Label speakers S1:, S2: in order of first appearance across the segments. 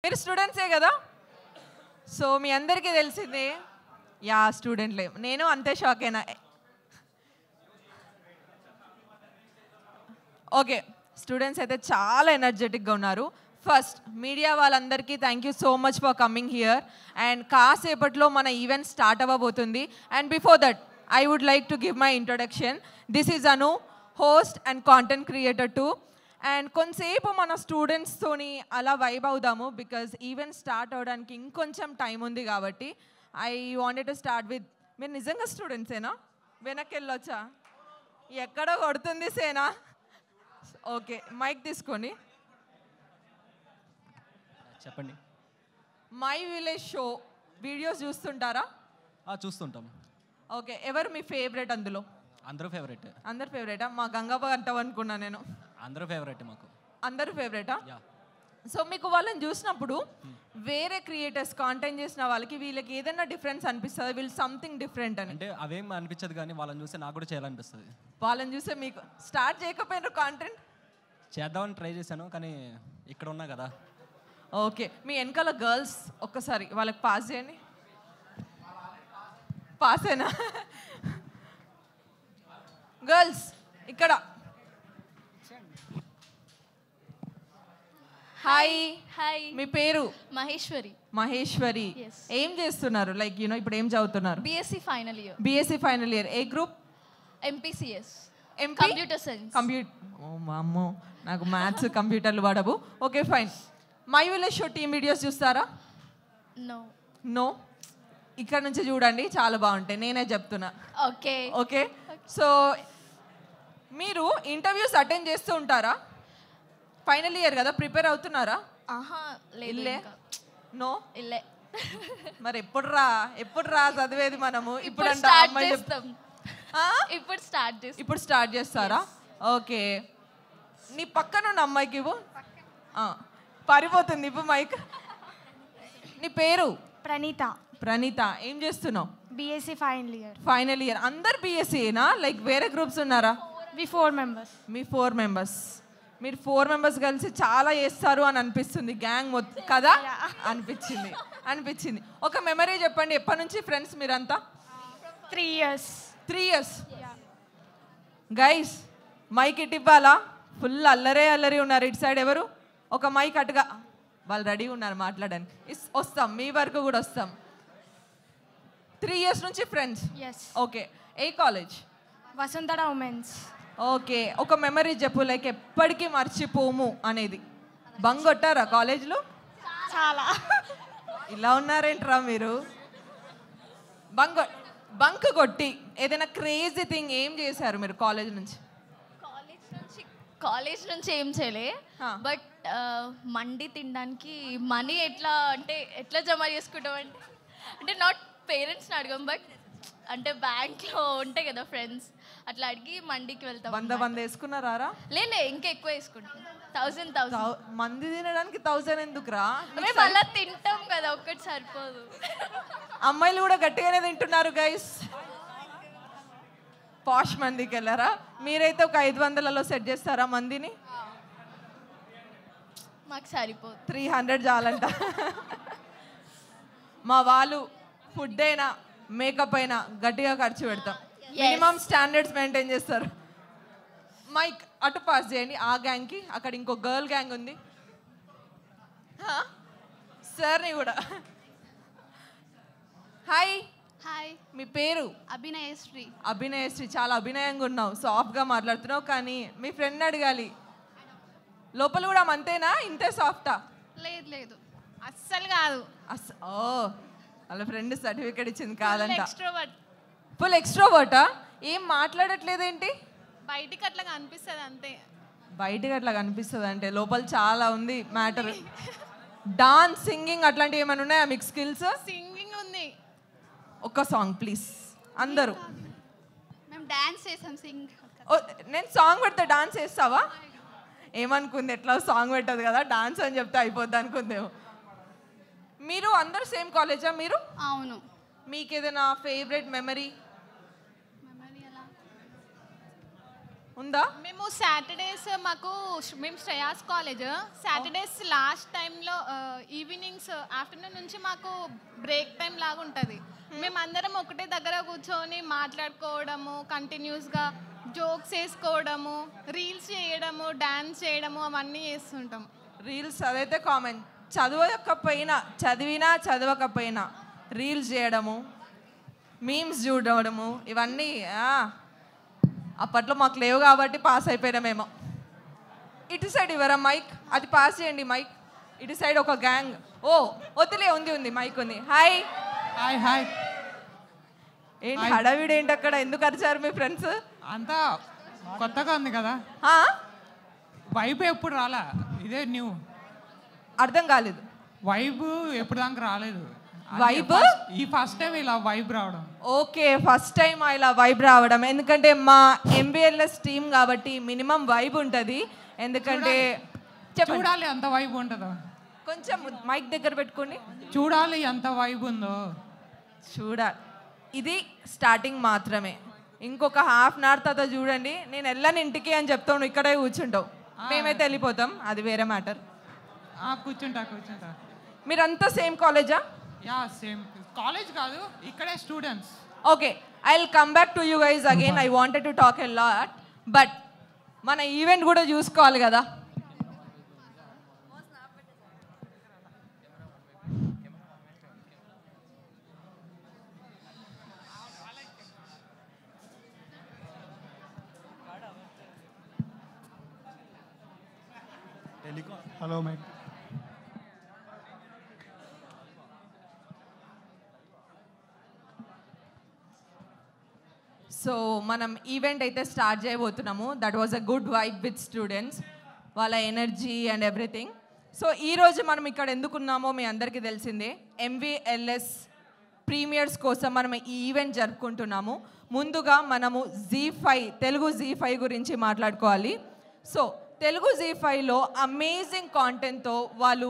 S1: మీరు స్టూడెంట్సే కదా? సో మీ అందరికీ తెలిసిందే. యా స్టూడెంట్లే, నేను అంతే షాక్ అయినా. ఓకే, స్టూడెంట్స్ అయితే చాలా ఎనర్జెటిక్గా ఉన్నారు. ఫస్ట్ మీడియా వాళ్ళందరికీ thank you so much for coming here. And కాసేపట్లో మన ఈవెంట్ స్టార్ట్ అవ్వబోతుంది. And before that I would like to give my introduction. This is Anu, host and content creator too. And కొంతసేపు మన స్టూడెంట్స్తోని అలా వైబ్ అవుదాము, because event start అవడానికి ఇంకొంచెం time ఉంది కాబట్టి. I wanted to start with, మీరు నిజంగా స్టూడెంట్సేనా? వెనక్కి వెళ్ళొచ్చా? ఎక్కడ కొడుతుంది సేనా? ఓకే, మైక్ తీసుకోండి.
S2: చెప్పండి.
S1: మై విలేజ్ షో వీడియోస్ చూస్తుంటారా?
S2: చూస్తుంటాం.
S1: ఓకే, ఎవరు మీ ఫేవరెట్ అందులో?
S2: అందరూ ఫేవరెట్.
S1: అందరు ఫేవరెటా? మా గంగవ్వ అంటావు అనుకున్నా నేను.
S2: అందరూ ఫేవరెట్ మాకు.
S1: అందరు ఫేవరెటా?
S2: యా.
S1: సో మీకు వాళ్ళని చూసినప్పుడు వేరే క్రియేటర్స్ కాంటెంట్ చేసిన వాళ్ళకి వీళ్ళకి ఏదైనా డిఫరెన్స్ అనిపిస్తుంది, వీళ్ళు సంథింగ్ డిఫరెంట్ అని?
S2: అంటే అవేం అనిపించదు, కానీ వాళ్ళని చూస్తే నాకు కూడా చేయాలనిపిస్తుంది.
S1: వాళ్ళని చూస్తే మీకు స్టార్ట్ చేయకపోయినారు కాంటెంట్?
S2: చేద్దామని ట్రై చేశాను, కానీ ఇక్కడ ఉన్నా కదా.
S1: ఓకే, మీ వెనకాల గర్ల్స్ ఒక్కసారి వాళ్ళకి పాస్ చేయండి. పాసేనా? గర్ల్స్ ఇక్కడ. హాయ్.
S3: హాయ్,
S1: మీ పేరు?
S3: మహేశ్వరి.
S1: మహేశ్వరి.
S3: Yes.
S1: ఏం చేస్తున్నారు? లైక్ ఇప్పుడు ఏం చదువుతున్నారు?
S3: BSc final year.
S1: BSc final year. ఏ group?
S3: MPCS,
S1: MP
S3: computer science.
S1: ఓ మా అమ్మో, నాకు మ్యాథ్స్ కంప్యూటర్లు పడవు. Okay fine. My village show team videos చూస్తారా?
S3: నో.
S1: నో. ఇక్కడ నుంచి చూడండి, చాలా బాగుంటాయి, నేనే చెప్తున్నా.
S3: ఓకే.
S1: ఓకే, సో మీరు ఇంటర్వ్యూస్ అటెండ్ చేస్తూ ఉంటారా? ఫైనల్ ఇయర్ కదా, ప్రిపేర్ అవుతున్నారా?
S3: ఆహా, లేదు.
S1: ఇల్లే?
S3: ఇంకా.
S1: నో.
S3: ఇల్లే.
S1: మరి ఎప్పుడు రా చదివేది మనము?
S3: ఇప్పుడు
S1: అంటే
S3: స్టార్ట్
S1: అమ్మాయి
S3: చేస్తాం. ఇప్పుడు స్టార్ట్ చేస్తాం.
S1: ఇప్పుడు స్టార్ట్ చేస్తారా? ఓకే, నీ పక్కన ఉన్న అమ్మాయికి ఇవ్వు. పారిపోతుంది ఇప్పుడు మైక్. నీ పేరు?
S4: ప్రణీత.
S1: ప్రణీత. ఏం చేస్తున్నావు?
S4: BSc final year.
S1: Final year. అందరు బిఎస్సీనా? లైక్ వేరే గ్రూప్స్ ఉన్నారా?
S4: వి 4 members.
S1: మీ 4 members. మీరు 4 members కలిసి చాలా చేస్తారు అని అనిపిస్తుంది, గ్యాంగ్ మొత్తం కదా అనిపించింది. ఒక మెమరీ చెప్పండి, ఎప్పటి నుంచి ఫ్రెండ్స్ మీరంతా?
S4: 3 years.
S1: 3 years. గైస్ మైక్ ఇటు ఇవ్వాలా? ఫుల్ అల్లరి ఉన్నారు ఇటు సైడ్. ఎవరు? ఒక మైక్ అటుగా. వాళ్ళు రెడీ ఉన్నారు మాట్లాడడానికి. వస్తాం, మీ వరకు కూడా వస్తాం. 3 years నుంచి ఫ్రెండ్స్.
S4: Yes.
S1: ఓకే, ఏ కాలేజ్?
S4: వసుంధర ఉమెన్స్.
S1: ఓకే, ఒక మెమరీ చెప్పు, లైక్ ఎప్పటికీ మర్చిపోము అనేది. బంక్ కొట్టారా కాలేజ్లో?
S4: చాలా.
S1: ఇలా ఉన్నారేంట్రా మీరు? బంక్ కొట్టి ఏదైనా క్రేజీ థింగ్ ఏం చేశారు మీరు కాలేజ్ నుంచి?
S3: కాలేజ్ నుంచి ఏం చేయలే, బట్ మండి తినడానికి మనీ ఎట్లా జమ చేసుకుంటాం అంటే నాట్ పేరెంట్స్ని అడగం, బట్ అంటే బ్యాంక్లో ఉంటాయి కదా ఫ్రెండ్స్, అట్లా అడిగి మండికి వెళ్తాం.
S1: 100 వేసుకున్నారా?
S3: లేలే, ఇంకా ఎక్కువ వేసుకుంటాం. 1000
S1: మంది తినడానికి 1000 ఎందుకురా?
S3: మేము అలా తింటాం కదా, ఒక్కటి సరిపోదు.
S1: అమ్మాయిలు కూడా గట్టిగానే తింటున్నారు గైస్. పాష్ మందికి వెళ్ళారా? మీరైతే ఒక 500లలో సెట్ చేస్తారా మందిని?
S3: మాకు సరిపోదు,
S1: 300 చాలంట. మా వాళ్ళు ఫుడ్ అయినా మేకప్ అయినా గట్టిగా ఖర్చు పెడతాం. మినిమం స్టాండర్డ్స్ మెయింటైన్ చేస్తారు. మైక్ అటు పాస్ చేయండి ఆ గ్యాంగ్కి. అక్కడ ఇంకో గర్ల్ గ్యాంగ్ ఉంది. సార్ని కూడా. హాయ్.
S3: హాయ్,
S1: మీ పేరు?
S3: అభినయశ్రీ.
S1: అభినయశ్రీ, చాలా అభినయంగా ఉన్నావు, సాఫ్ట్గా మాట్లాడుతున్నావు. కానీ మీ ఫ్రెండ్ అడగాలి, లోపల కూడా అంతేనా, ఇంతే సాఫ్టా?
S3: లేదు, అస్సలు కాదు.
S1: ఓ, వాళ్ళ ఫ్రెండ్ సర్టిఫికేట్ ఇచ్చింది కాదంట.
S3: ఫుల్
S1: ఎక్స్ట్రోవర్టా? ఏం మాట్లాడట్లేదేంటి?
S3: బయటికి అట్లా కనిపిస్తుంది అంతే.
S1: బయటకు అట్లా కనిపిస్తుంది అంటే లోపల చాలా ఉంది మ్యాటర్. డాన్స్, సింగింగ్ అట్లాంటివి ఏమైనా ఉన్నాయా మీకు స్కిల్స్?
S3: సింగింగ్ ఉంది.
S1: ఒక్క సాంగ్ ప్లీజ్ అందరూ.
S3: మేము డాన్స్ చేసాం.
S1: నేను సాంగ్ పెడితే డాన్స్ చేస్తావా? ఏమనుకుంది, ఎట్లా సాంగ్ పెట్టదు కదా, డాన్స్ అని చెప్తే అయిపోద్ది అనుకుందేమో. మీరు అందరూ సేమ్ కాలేజా మీరు?
S3: అవును.
S1: మీకు ఏదైనా ఫేవరెట్ మెమరీ? ఉందా?
S5: మేము సాటర్డేస్ మేము శ్రేయాస్ కాలేజ్ సాటర్డేస్ లాస్ట్ టైంలో ఈవినింగ్స్ ఆఫ్టర్నూన్ నుంచి మాకు బ్రేక్ టైం లాగా ఉంటుంది. మేమందరం ఒకటే దగ్గర కూర్చొని మాట్లాడుకోవడము, కంటిన్యూస్గా జోక్స్ వేసుకోవడము, రీల్స్ చేయడము, డాన్స్ చేయడము అవన్నీ చేస్తుంటాం.
S1: రీల్స్ అదైతే కామన్. చదవకపోయినా రీల్స్ చేయడము, మీమ్స్ చూడడము, ఇవన్నీ అప్పట్లో మాకు లేవు కాబట్టి పాస్ అయిపోయినామేమో. ఇటు సైడ్ ఇవ్వరా మైక్, అది పాస్ చేయండి మైక్. ఇటు సైడ్ ఒక గ్యాంగ్. ఓ వద్దులే, ఉంది మైక్ ఉంది. Hi
S6: hi hi.
S1: ఏంటి హడావిడి ఏంటి అక్కడ? ఎందుకు అరిచారు మీ ఫ్రెండ్స్?
S6: అంతా కొత్తగా ఉంది కదా, వైబ్ ఎప్పుడు రాలా, ఇదే న్యూ.
S1: అర్థం కాలేదు.
S6: వైబ్ ఎప్పుడు దాకా రాలేదు.
S1: వైబ్
S6: ఈ ఫస్ట్ టైం ఇలా వైబ్ రావడం.
S1: ఓకే, ఫస్ట్ టైం ఇలా వైబ్ రావడం. ఎందుకంటే మా MBLS టీమ్ కాబట్టి మినిమం వైబ్ ఉంటుంది. ఎందుకంటే
S6: చూడాలి ఎంత వైబ్ ఉంటుందో.
S1: కొంచెం మైక్ దగ్గర పెట్టుకోండి.
S6: చూడాలి ఎంత వైబ్ ఉందో.
S1: చూడాలి. ఇది స్టార్టింగ్ మాత్రమే. ఇంకొక హాఫ్ అన్ అవర్ తర్వాత చూడండి, నేను వెళ్ళను ఇంటికి అని చెప్తాను, ఇక్కడే కూర్చుంటావు. మేమైతే వెళ్ళిపోతాం, అది వేరే మ్యాటర్.
S6: కూర్చుంటా.
S1: మీరంతా సేమ్ కాలేజా?
S6: యా సేమ్ కాలేజ్ కాదు, ఇక్కడే students.
S1: Okay, I will come back to you guys again. I wanted to talk a lot, but మన ఈవెంట్ కూడా చూసుకోవాలి కదా.
S6: Hello mic.
S1: సో మనం ఈవెంట్ అయితే స్టార్ట్ చేయబోతున్నాము. That was a good vibe with students, వాళ్ళ ఎనర్జీ అండ్ ఎవ్రీథింగ్. సో ఈరోజు మనం ఇక్కడ ఎందుకున్నామో మీ అందరికీ తెలిసిందే. MVLS ప్రీమియర్స్ కోసం మనం ఈ ఈవెంట్ జరుపుకుంటున్నాము. ముందుగా మనము Z5 తెలుగు Z5 గురించి మాట్లాడుకోవాలి. సో తెలుగు Z5లో అమేజింగ్ కాంటెంట్తో వాళ్ళు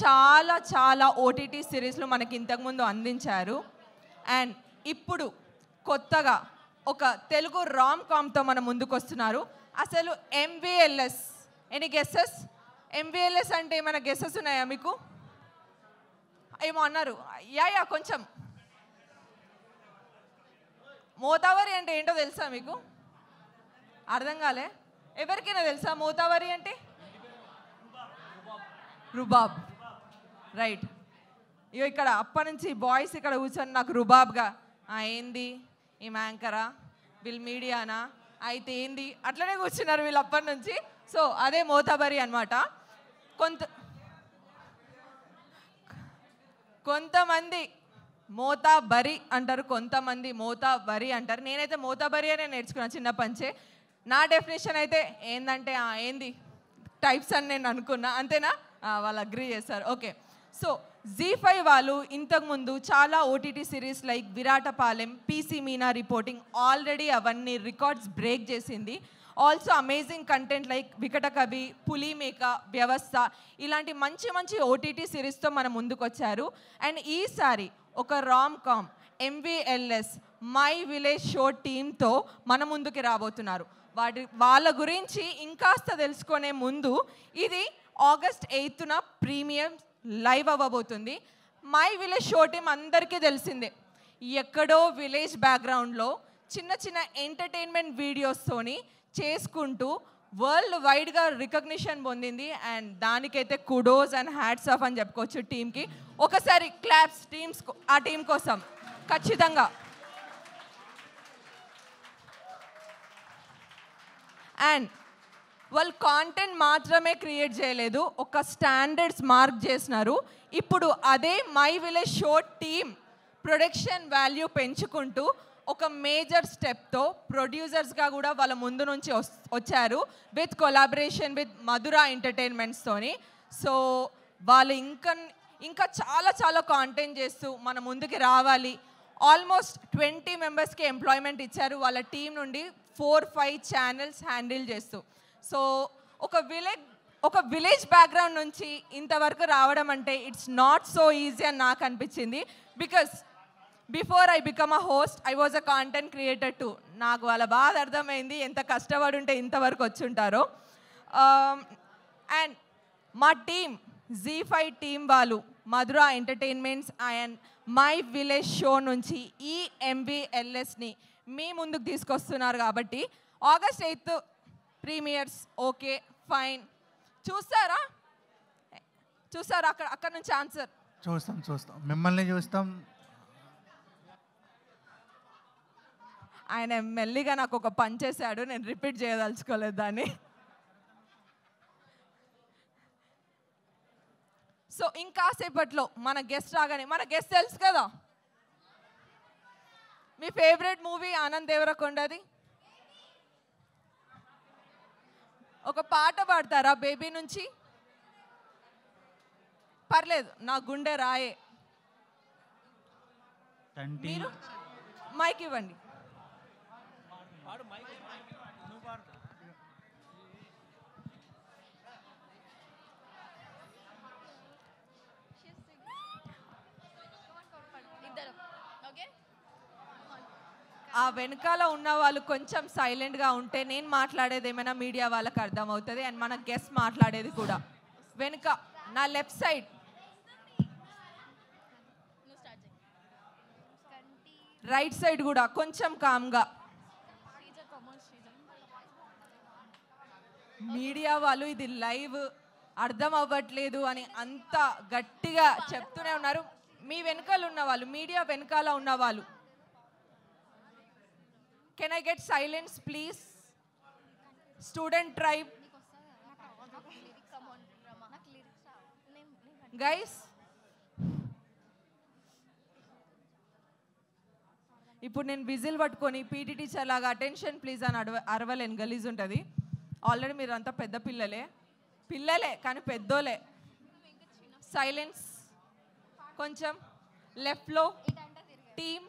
S1: చాలా OTT సిరీస్లు మనకి ఇంతకుముందు అందించారు. అండ్ ఇప్పుడు కొత్తగా ఒక తెలుగు రామ్ కామ్తో మన ముందుకు వస్తున్నారు. అసలు MVLS ఎనీ గెస్సెస్? MVLS అంటే ఏమైనా గెస్సెస్ ఉన్నాయా మీకు? ఏమో అన్నారు. యా కొంచెం. మోతావరి అంటే ఏంటో తెలుసా మీకు? అర్థం కాలే? ఎవరికైనా తెలుసా మోతావరి అంటే? రుబాబ్, రైట్. ఇగో ఇక్కడ అప్పటి నుంచి బాయ్స్ ఇక్కడ కూర్చొని నాకు రుబాబ్గా ఏంది ఈ యాంకరా, వీళ్ళు మీడియానా, అయితే ఏంది అట్లనే కూర్చున్నారు వీళ్ళు అప్పటి నుంచి. సో అదే మోతాబరి అనమాట. కొంతమంది మోతాబరి అంటారు, కొంతమంది మోతాబరి అంటారు. నేనైతే మోతాబరి అనే నేర్చుకున్నాను చిన్నప్పటి నుంచే. నా డెఫినేషన్ అయితే ఏంటంటే ఏంది టైప్స్ అని నేను అనుకున్నా, అంతేనా? వాళ్ళు అగ్రీ చేస్తారు. ఓకే, సో Z5 వాళ్ళు ఇంతకుముందు చాలా OTT series like Viratapalem, PC Meena reporting already అవన్నీ రికార్డ్స్ బ్రేక్ చేసింది. ఆల్సో అమేజింగ్ కంటెంట్ లైక్ వికట కవి, పులిమేక, వ్యవస్థ ఇలాంటి మంచి OTT సిరీస్తో మన ముందుకు వచ్చారు. అండ్ ఈసారి ఒక rom com MVLS My village Show టీమ్తో మన ముందుకి రాబోతున్నారు. వాళ్ళ గురించి ఇంకాస్త తెలుసుకునే ముందు ఇది August 8న ప్రీమియం లైవ్ అవ్వబోతుంది. మై విలేజ్ షో టీమ్ అందరికీ తెలిసిందే. ఎక్కడో విలేజ్ బ్యాక్గ్రౌండ్లో చిన్న ఎంటర్టైన్మెంట్ వీడియోస్తోని చేసుకుంటూ వరల్డ్ వైడ్గా రికగ్నిషన్ పొందింది. అండ్ దానికైతే కుడోస్ అండ్ హ్యాట్స్ ఆఫ్ అని చెప్పుకోవచ్చు టీమ్కి. ఒకసారి క్లాప్స్ ఆ టీం కోసం ఖచ్చితంగా. అండ్ వాళ్ళు కాంటెంట్ మాత్రమే క్రియేట్ చేయలేదు, ఒక స్టాండర్డ్స్ మార్క్ చేసినారు. ఇప్పుడు అదే my village show team production value పెంచుకుంటూ ఒక మేజర్ స్టెప్తో ప్రొడ్యూసర్స్గా కూడా వాళ్ళ ముందు నుంచి వచ్చారు విత్ కొలాబరేషన్ విత్ మధురా ఎంటర్టైన్మెంట్స్తోని. సో వాళ్ళు ఇంకా చాలా కాంటెంట్ చేస్తూ మన ముందుకు రావాలి. ఆల్మోస్ట్ 20 మెంబర్స్కి ఎంప్లాయ్మెంట్ ఇచ్చారు వాళ్ళ టీం నుండి 4-5 ఛానల్స్ హ్యాండిల్ చేస్తూ. సో ఒక విలేజ్ బ్యాక్గ్రౌండ్ నుంచి ఇంతవరకు రావడం అంటే ఇట్స్ నాట్ సో ఈజీ అని నాకు అనిపించింది. Because before I become a host I was a content creator to. నాకు వాళ్ళ బాధ అర్థమైంది, ఎంత కష్టపడి ఉంటే ఇంతవరకు వచ్చి ఉంటారో. అండ్ మా టీమ్ Z5 టీమ్ వాళ్ళు Madhura Entertainments and my village show నుంచి ఈ MVLSని మీ ముందుకు తీసుకొస్తున్నారు కాబట్టి August 8th premieres. Okay fine. చూస్తారా అక్కడ నుంచి ఆన్సర్
S7: చూస్తాం మిమ్మల్ని చూస్తాం.
S1: ఆయన మెల్లిగా నాకు ఒక పని చేశాడు, నేను రిపీట్ చేయదలుచుకోలేదు దాన్ని. సో ఇంకాసేపట్లో మన గెస్ట్ రాగానే, మన గెస్ట్ తెలుసు కదా, మీ ఫేవరెట్ మూవీ ఆనంద్ దేవరకొండది. ఒక పాట పాడతారా బేబీ నుంచి? పర్లేదు, నా గుండె రాయే. మీరు మైక్ ఇవ్వండి. ఆ వెనకాల ఉన్న వాళ్ళు కొంచెం సైలెంట్గా ఉంటే నేను మాట్లాడేది ఏమైనా మీడియా వాళ్ళకి అర్థమవుతుంది, అండ్ మన గెస్ట్ మాట్లాడేది కూడా. వెనుక నా లెఫ్ట్ సైడ్, రైట్ సైడ్ కూడా కొంచెం కామ్గా. మీడియా వాళ్ళు ఇది లైవ్ అర్థం అవ్వట్లేదు అని అంత గట్టిగా చెప్తూనే ఉన్నారు. మీ వెనకాల ఉన్న వాళ్ళు, మీడియా వెనకాల ఉన్న వాళ్ళు, can I get silence please? Student tribe guys, ఇప్పుడు నేను విజిల్ పట్టుకొని పీటీ టీచర్ లాగా అటెన్షన్ ప్లీజ్ అని అరవలేను, గలీజ్ ఉంటుంది. ఆల్రెడీ మీరు అంతా పెద్ద పిల్లలే కానీ పెద్దోలే. సైలెన్స్ కొంచెం. లెఫ్ట్లో టీమ్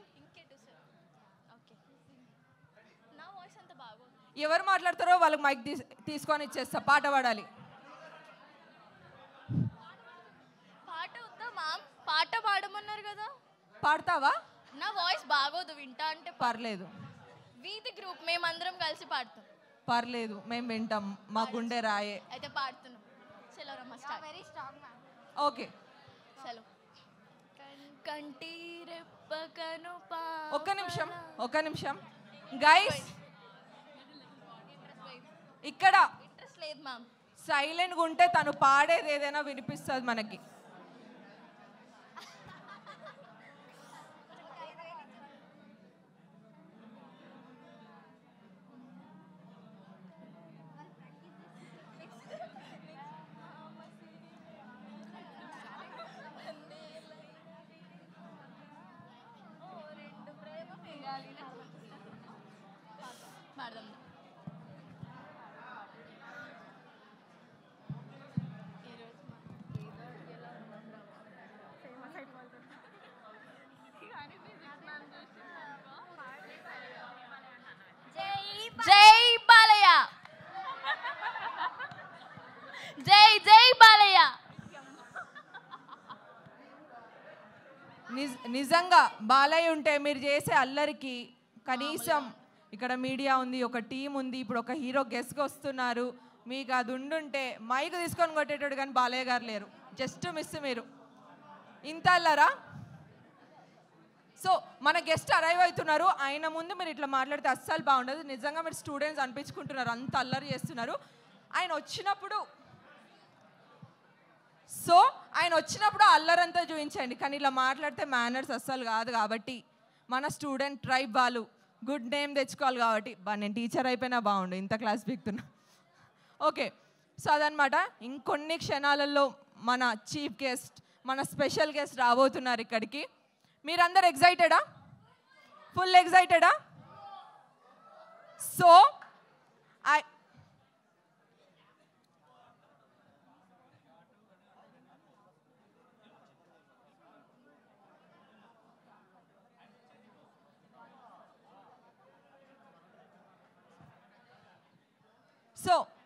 S1: ఎవరు మాట్లాడతారో వాళ్ళకి మైక్ తీసుకొని ఇచ్చేస్తా, పాట పాడాలి.
S3: పాట పాడమన్నారు కదా,
S1: పాడతావా?
S3: నా వాయిస్ బాగోదు, వింటా అంటే.
S1: పర్లేదు,
S3: వీధి గ్రూప్ మేమందరం కలిసి పాడతాం.
S1: పర్లేదు, మేము వింటాం, మా గుండె రాయే.
S3: అయితే పాడుతున్నాం. చలో రమ్మ start. Very strong ma'am.
S1: Okay
S3: చలో. కంటి రెప్పకను పా.
S1: ఒక్క నిమిషం గైస్, ఇక్కడ
S3: ఇంట్రెస్ట్ లేదు మ్యామ్.
S1: సైలెంట్గా ఉంటే తను పాడేది ఏదైనా వినిపిస్తుంది మనకి.
S3: జై బాలయ్య, జై బాలయ్య.
S1: నిజంగా బాలయ్య ఉంటే మీరు చేసే అల్లరికి కనీసం ఇక్కడ మీడియా ఉంది, ఒక టీం ఉంది, ఇప్పుడు ఒక హీరో గెస్ట్గా వస్తున్నారు, మీకు అది ఉండుంటే మైక్ తీసుకొని కొట్టేటోడు కానీ బాలయ్య గారు లేరు. జస్ట్ మిస్ మీరు. ఇంత అల్లరా? సో మన గెస్ట్ అరైవ్ అవుతున్నారు, ఆయన ముందు మీరు ఇట్లా మాట్లాడితే అస్సలు బాగుండదు. నిజంగా మీరు స్టూడెంట్స్ అనిపించుకుంటున్నారు, అంత అల్లరి చేస్తున్నారు. ఆయన వచ్చినప్పుడు అల్లరంతా చూపించండి, కానీ ఇలా మాట్లాడితే మేనర్స్ అస్సలు కాదు. కాబట్టి మన స్టూడెంట్ ట్రైబ్ వాళ్ళు గుడ్ నేమ్ తెచ్చుకోవాలి కాబట్టి, నేను టీచర్ అయిపోయినా బాగుండు, ఇంత క్లాస్ పీకుతున్నా. ఓకే, సో అదనమాట. ఇంకొన్ని క్షణాలలో మన చీఫ్ గెస్ట్, మన స్పెషల్ గెస్ట్ రాబోతున్నారు ఇక్కడికి. మీరందరు ఎగ్జైటెడా? ఫుల్ ఎగ్జైటెడా? సో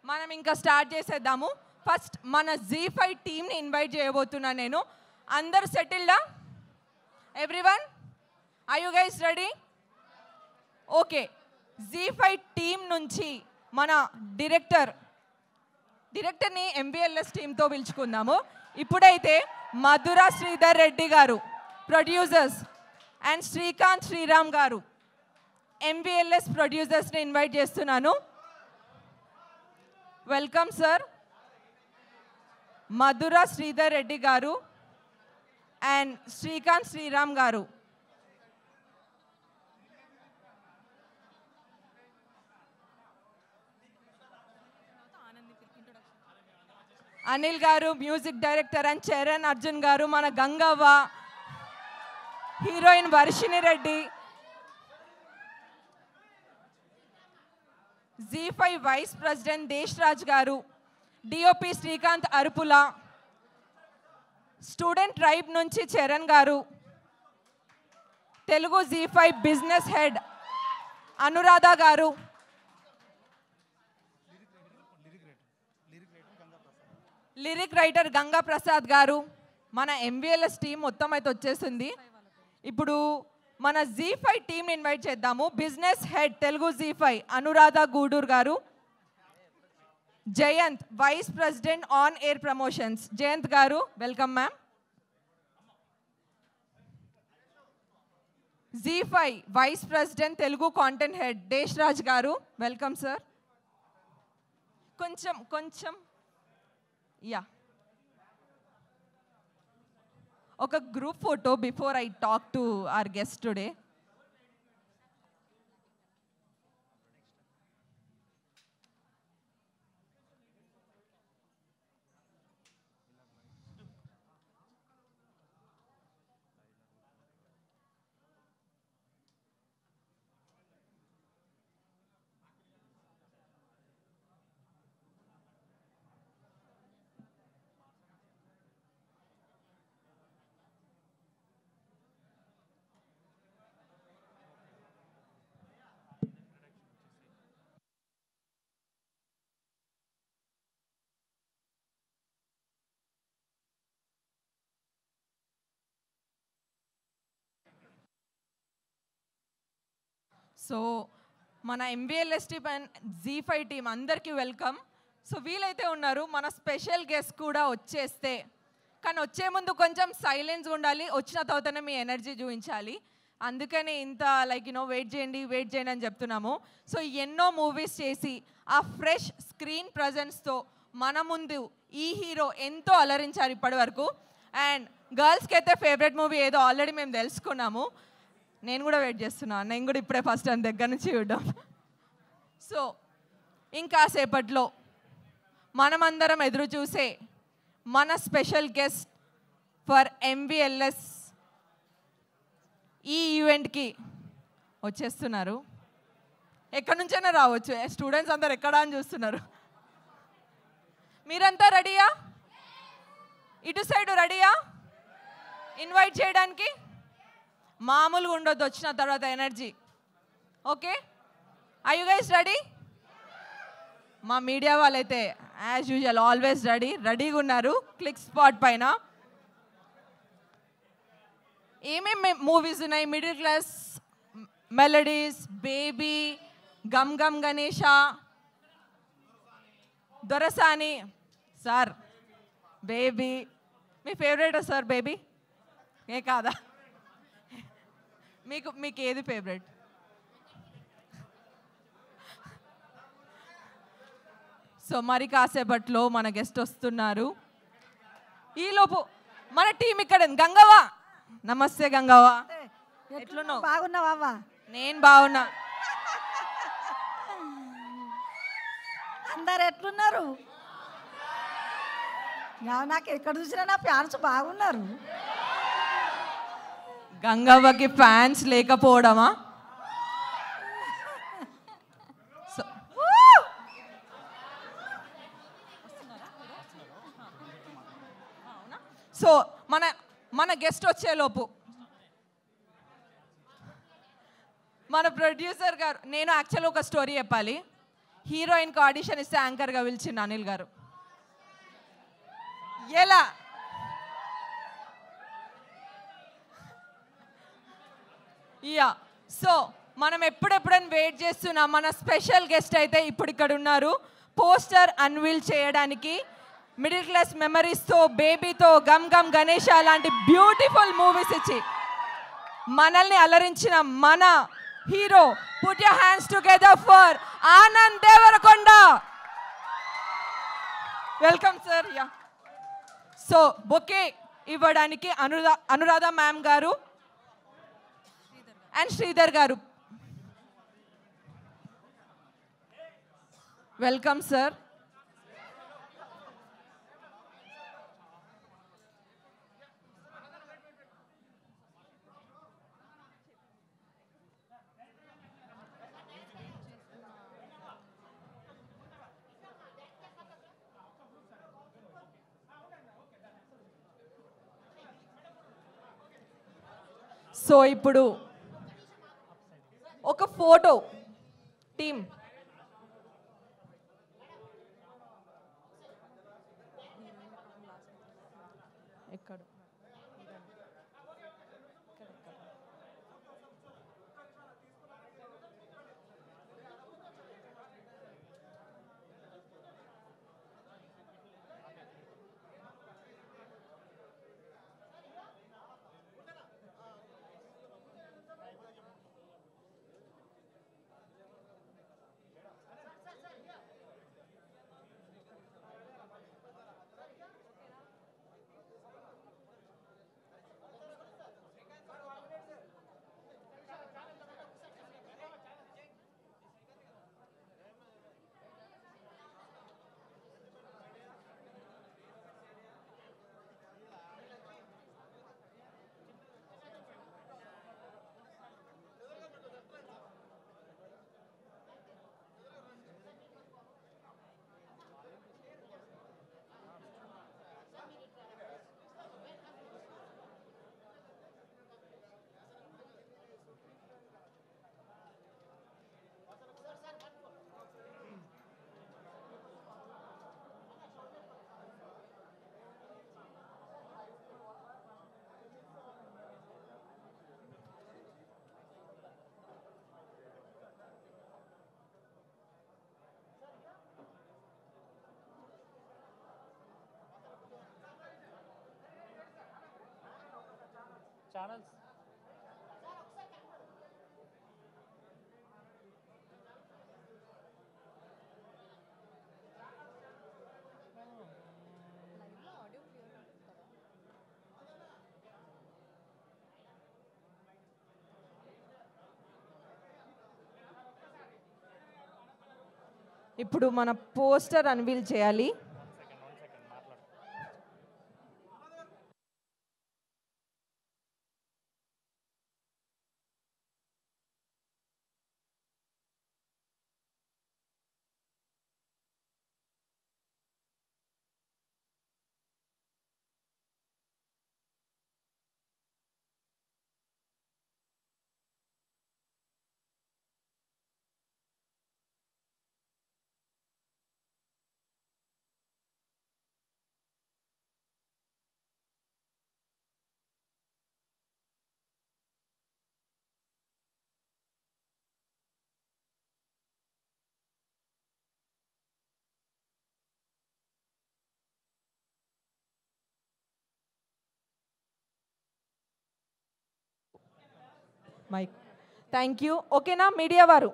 S1: మనం ఇంకా స్టార్ట్ చేసేద్దాము. ఫస్ట్ మన Z5 టీమ్ని ఇన్వైట్ చేయబోతున్నా నేను. అందరు సెటిల్డా? Everyone Are you guys ready? Okay. Z5 team నుంచి మన డైరెక్టర్ని MBLS టీమ్తో పిలుచుకుందాము. ఇప్పుడైతే మధుర శ్రీధర్ రెడ్డి గారు producers and Srikanth Sriram garu MBLS ప్రొడ్యూసర్స్ని ఇన్వైట్ చేస్తున్నాను. Welcome sir. Madhura Sridhar Reddy garu and Srikanth Sriram garu. Anil garu music director and Charan Arjun garu మన Gangavva, heroine Varshini Reddy, Z5 vice president Desh Raj garu, DOP Srikanth Arupula, student tribe నుంచి చరణ్ గారు, Telugu Z5 business head Anuradha గారు, లిరిక్ రైటర్ గంగా ప్రసాద్ గారు. మన MBLS టీం మొత్తం అయితే వచ్చేసింది. ఇప్పుడు మన Z5 టీంని ఇన్వైట్ చేద్దాము. Business head Telugu Z5 Anuradha Gudur garu, Jayant vice president on air promotions Jayant garu, welcome ma'am. Z5 vice president Telugu content head Desh Raj garu, welcome sir. కొంచెం యా ఒక group photo before I talk to our guest today. So మన MBLS team and Z5 team అందరికీ welcome. So వీలైతే ఉన్నారు మన special guest కూడా వచ్చేస్తే, కానీ వచ్చే ముందు కొంచెం సైలెన్స్ ఉండాలి, వచ్చిన తర్వాతనే మీ ఎనర్జీ చూపించాలి. అందుకని ఇంత లైక్ వెయిట్ చేయండి అని చెప్తున్నాము. సో ఎన్నో మూవీస్ చేసి ఆ ఫ్రెష్ స్క్రీన్ ప్రజెన్స్తో మన ముందు ఈ హీరో ఎంతో అలరించారు ఇప్పటి వరకు. అండ్ గర్ల్స్కి అయితే ఫేవరెట్ మూవీ ఏదో ఆల్రెడీ మేము తెలుసుకున్నాము. నేను కూడా వెయిట్ చేస్తున్నాను, నేను కూడా ఇప్పుడే ఫస్ట్ టైం దగ్గర నుంచి చూడడం. సో ఇంకాసేపట్లో మనమందరం ఎదురు చూసే మన స్పెషల్ గెస్ట్ ఫర్ MBLS ఈ ఈవెంట్కి వచ్చేస్తున్నారు. ఎక్కడి నుంచైనా రావచ్చు, స్టూడెంట్స్ అందరు ఎక్కడా అని చూస్తున్నారు. మీరంతా రెడీయా? ఇటు సైడ్ రెడీయా ఇన్వైట్ చేయడానికి? మామూలుగా ఉండొద్దు వచ్చిన తర్వాత energy. Okay, are you guys ready? మా మీడియా వాళ్ళైతే యాజ్ యూజువల్ ఆల్వేస్ రెడీగా ఉన్నారు క్లిక్ స్పాట్ పైన. ఏమేమి మూవీస్ ఉన్నాయి? Middle Class Melodies, Baby, Gam Gam Ganesha, Dorasani. Sir Baby మీ ఫేవరెట్ సార్? బేబీ ఏ కాదా? మీకు ఏది ఫేవరెట్? సో మరి కాసేపట్లో మన గెస్ట్ వస్తున్నారు. ఈలోపు మన టీం ఇక్కడ గంగవ్వ. నమస్తే గంగవ్వ, ఎట్లున్నావు?
S8: బాగున్నావా?
S1: నేను బాగున్నా.
S8: అందరు ఎట్లున్నారు? నాకు ఎక్కడ చూసినా నా ఫ్యాన్స్ బాగున్నారు.
S1: గంగవ్వకి ఫ్యాన్స్ లేకపోవడమా? సో మన గెస్ట్ వచ్చేలోపు మన ప్రొడ్యూసర్ గారు, నేను యాక్చువల్గా ఒక స్టోరీ చెప్పాలి. హీరోయిన్కి ఆడిషన్ ఇస్తే యాంకర్గా పిలిచిండు అనిల్ గారు. ఎలా? యా సో మనం ఎప్పుడెప్పుడని వెయిట్ చేస్తున్నా మన స్పెషల్ గెస్ట్ అయితే ఇప్పుడు ఇక్కడ ఉన్నారు పోస్టర్ అన్వీల్ చేయడానికి మిడిల్ క్లాస్ మెమరీస్తో బేబీతో గమ్ గమ్ గణేష్ లాంటి బ్యూటిఫుల్ మూవీస్ ఇచ్చి మనల్ని అలరించిన మన hero put your hands together for Anand Deverakonda welcome sir yeah so bouquet ఇవ్వడానికి Anuradha ma'am garu and Sridhar garu welcome sir so ఇప్పుడు ఒక ఫోటో టీమ్ ఎక్కడ
S2: ఛానల్స్
S1: ఇప్పుడు మన పోస్టర్ అన్వీల్ చేయాలి మైక్ థ్యాంక్ యూ ఓకేనా మీడియా వారు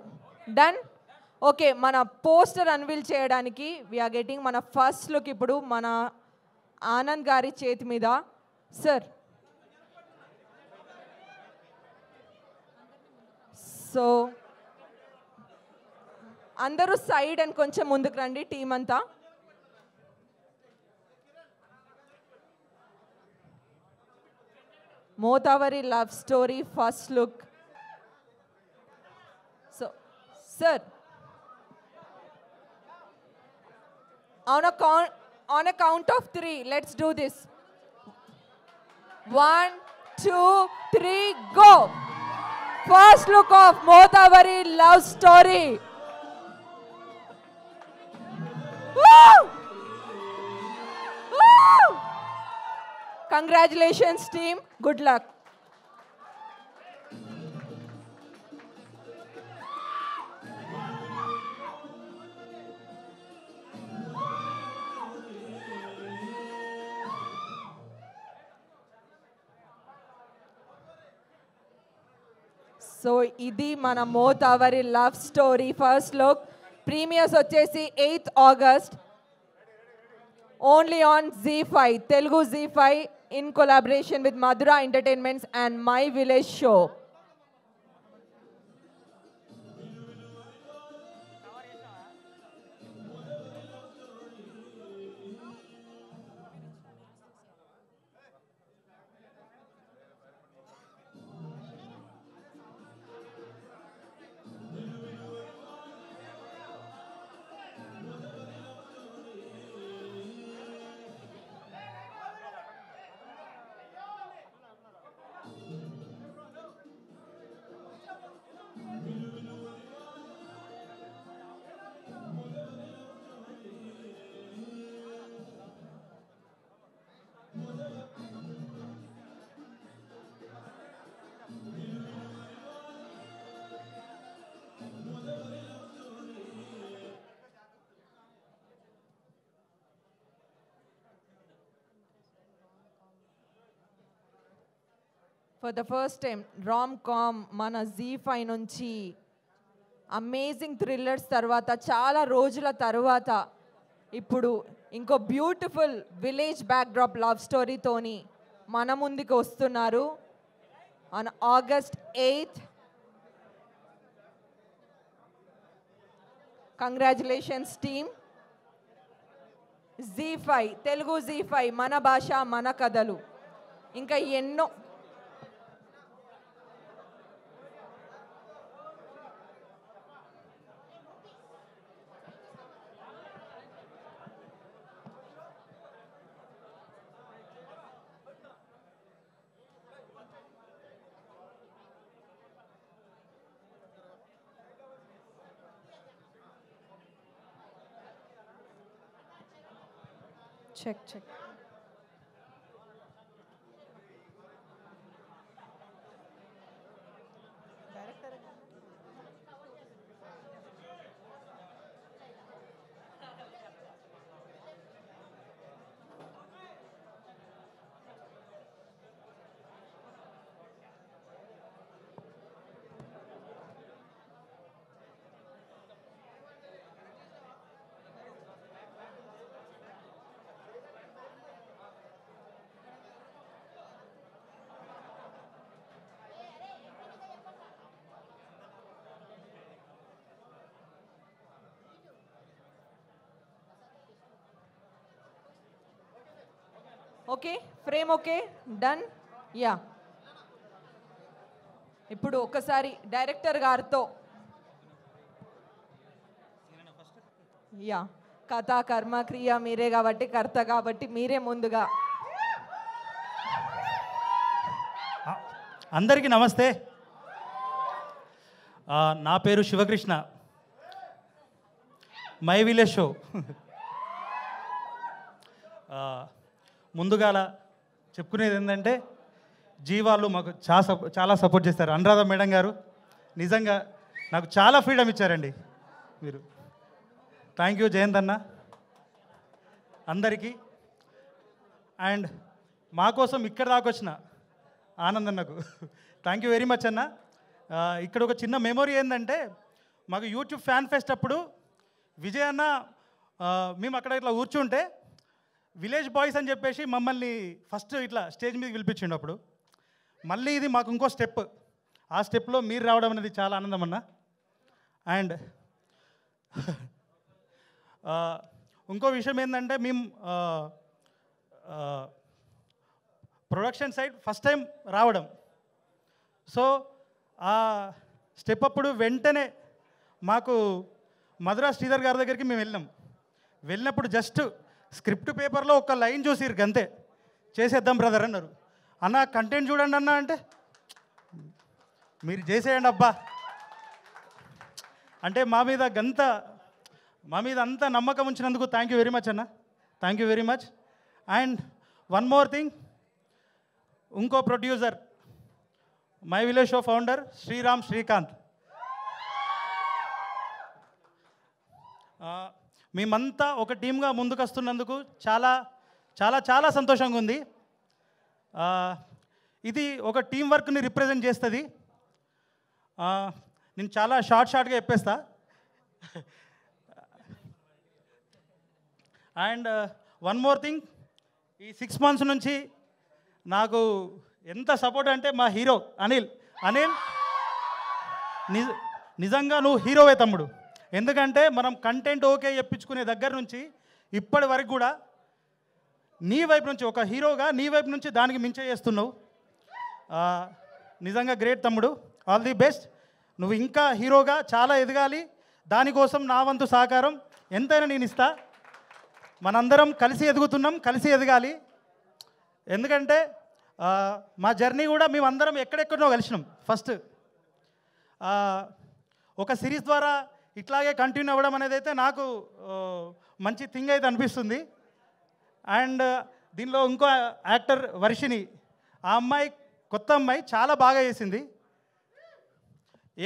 S1: డన్ ఓకే మన పోస్టర్ అన్వీల్ చేయడానికి వీఆర్ గెటింగ్ మన ఫస్ట్ లుక్ ఇప్పుడు మన ఆనంద్ గారి చేతి మీద సార్ సో అందరూ సైడ్ అండ్ కొంచెం ముందుకు రండి టీం అంతా Motavari love story first look. So, sir, on a count of 3, let's do this. 1, 2, 3, go. First look of Motavari love story. Woo! Woo! Congratulations team, good luck. So ఇది మన Mothevari love story first look. Premieres వచ్చేసి 8th August only on ZEE5, Telugu ZEE5 in collaboration with Madhura Entertainments and my village Show. For the first time rom com మన ZEE5 నుంచి amazing thrillers తర్వాత చాలా రోజుల తర్వాత ఇప్పుడు ఇంకో బ్యూటిఫుల్ విలేజ్ బ్యాక్డ్రాప్ లవ్ స్టోరీతోని మన ముందుకు వస్తున్నారు on August 8th. Congratulations team. ZEE5, Telugu ZEE5, మన భాష మన కథలు, ఇంకా ఎన్నో. Check okay, frame okay, done. Yeah, ఇప్పుడు ఒకసారి డైరెక్టర్ గారితో యా కథ కర్మ క్రియ మీరే కాబట్టి కర్త కాబట్టి మీరే ముందుగా.
S9: అందరికీ నమస్తే. నా పేరు శివకృష్ణ, మై విలేజ్ షో. ముందుగా చెప్పుకునేది ఏంటంటే జీవాలు మాకు చాలా సపోర్ట్ చేస్తారు. అనురాధ మేడం గారు నిజంగా నాకు చాలా ఫ్రీడమ్ ఇచ్చారండి మీరు. థ్యాంక్ యూ జయంత్ అన్న, అందరికీ. అండ్ మా కోసం ఇక్కడ దాకా వచ్చిన ఆనంద్ అన్నకు థ్యాంక్ యూ వెరీ మచ్ అన్న. ఇక్కడ ఒక చిన్న మెమొరీ ఏంటంటే మాకు యూట్యూబ్ ఫ్యాన్ ఫెస్ట్ అప్పుడు విజయ్ అన్న మేము అక్కడ ఇట్లా కూర్చుంటే విలేజ్ బాయ్స్ అని చెప్పేసి మమ్మల్ని ఫస్ట్ ఇట్లా స్టేజ్ మీద పిలిపించిండు. అప్పుడు మళ్ళీ ఇది మాకు ఇంకో స్టెప్, ఆ స్టెప్లో మీరు రావడం అనేది చాలా ఆనందం అన్న. అండ్ ఇంకో విషయం ఏంటంటే మేము ప్రొడక్షన్ సైడ్ ఫస్ట్ టైం రావడం. సో ఆ స్టెప్ అప్పుడు వెంటనే మాకు మధురా శ్రీధర్ గారి దగ్గరికి మేము వెళ్ళినప్పుడు జస్ట్ స్క్రిప్ట్ పేపర్లో ఒక లైన్ చూసిరు గంతే, చేసేద్దాం బ్రదర్ అన్నారు. అన్న కంటెంట్ చూడండి అన్న అంటే మీరు చేసేయండి అబ్బా అంటే మా మీద అంత నమ్మకం ఉంచినందుకు థ్యాంక్ యూ వెరీ మచ్ అన్న, thank you very much. And one more thing, ఇంకో producer My village Show founder Sriram Srikanth, మేమంతా ఒక టీమ్గా ముందుకు వస్తున్నందుకు చాలా చాలా చాలా సంతోషంగా ఉంది. ఇది ఒక టీం వర్క్ని రిప్రజెంట్ చేస్తుంది. నేను చాలా షార్ట్గా చెప్పేస్తా. అండ్ వన్ మోర్ థింగ్, ఈ 6 months నుంచి నాకు ఎంత సపోర్ట్ అంటే మా హీరో అనిల్ నిజంగా నువ్వు హీరోవే తమ్ముడు. ఎందుకంటే మనం కంటెంట్ ఓకే చెప్పించుకునే దగ్గర నుంచి ఇప్పటి వరకు కూడా నీ వైపు నుంచి ఒక హీరోగా నీ వైపు నుంచి దానికి మించే చేస్తున్నావు. నిజంగా గ్రేట్ తమ్ముడు, ఆల్ ది బెస్ట్. నువ్వు ఇంకా హీరోగా చాలా ఎదగాలి. దానికోసం నా వంతు సహకారం ఎంతైనా నేను ఇస్తా. మనందరం కలిసి ఎదుగుతున్నాం, కలిసి ఎదగాలి. ఎందుకంటే మా జర్నీ కూడా మేమందరం ఎక్కడెక్కడో కలిసినాం. ఫస్ట్ ఒక సిరీస్ ద్వారా ఇట్లాగే కంటిన్యూ అవ్వడం అనేది అయితే నాకు మంచి థింగ్ అయితే అనిపిస్తుంది. అండ్ దీనిలో ఇంకో యాక్టర్ వర్షిని, ఆ అమ్మాయి కొత్త అమ్మాయి చాలా బాగా చేసింది.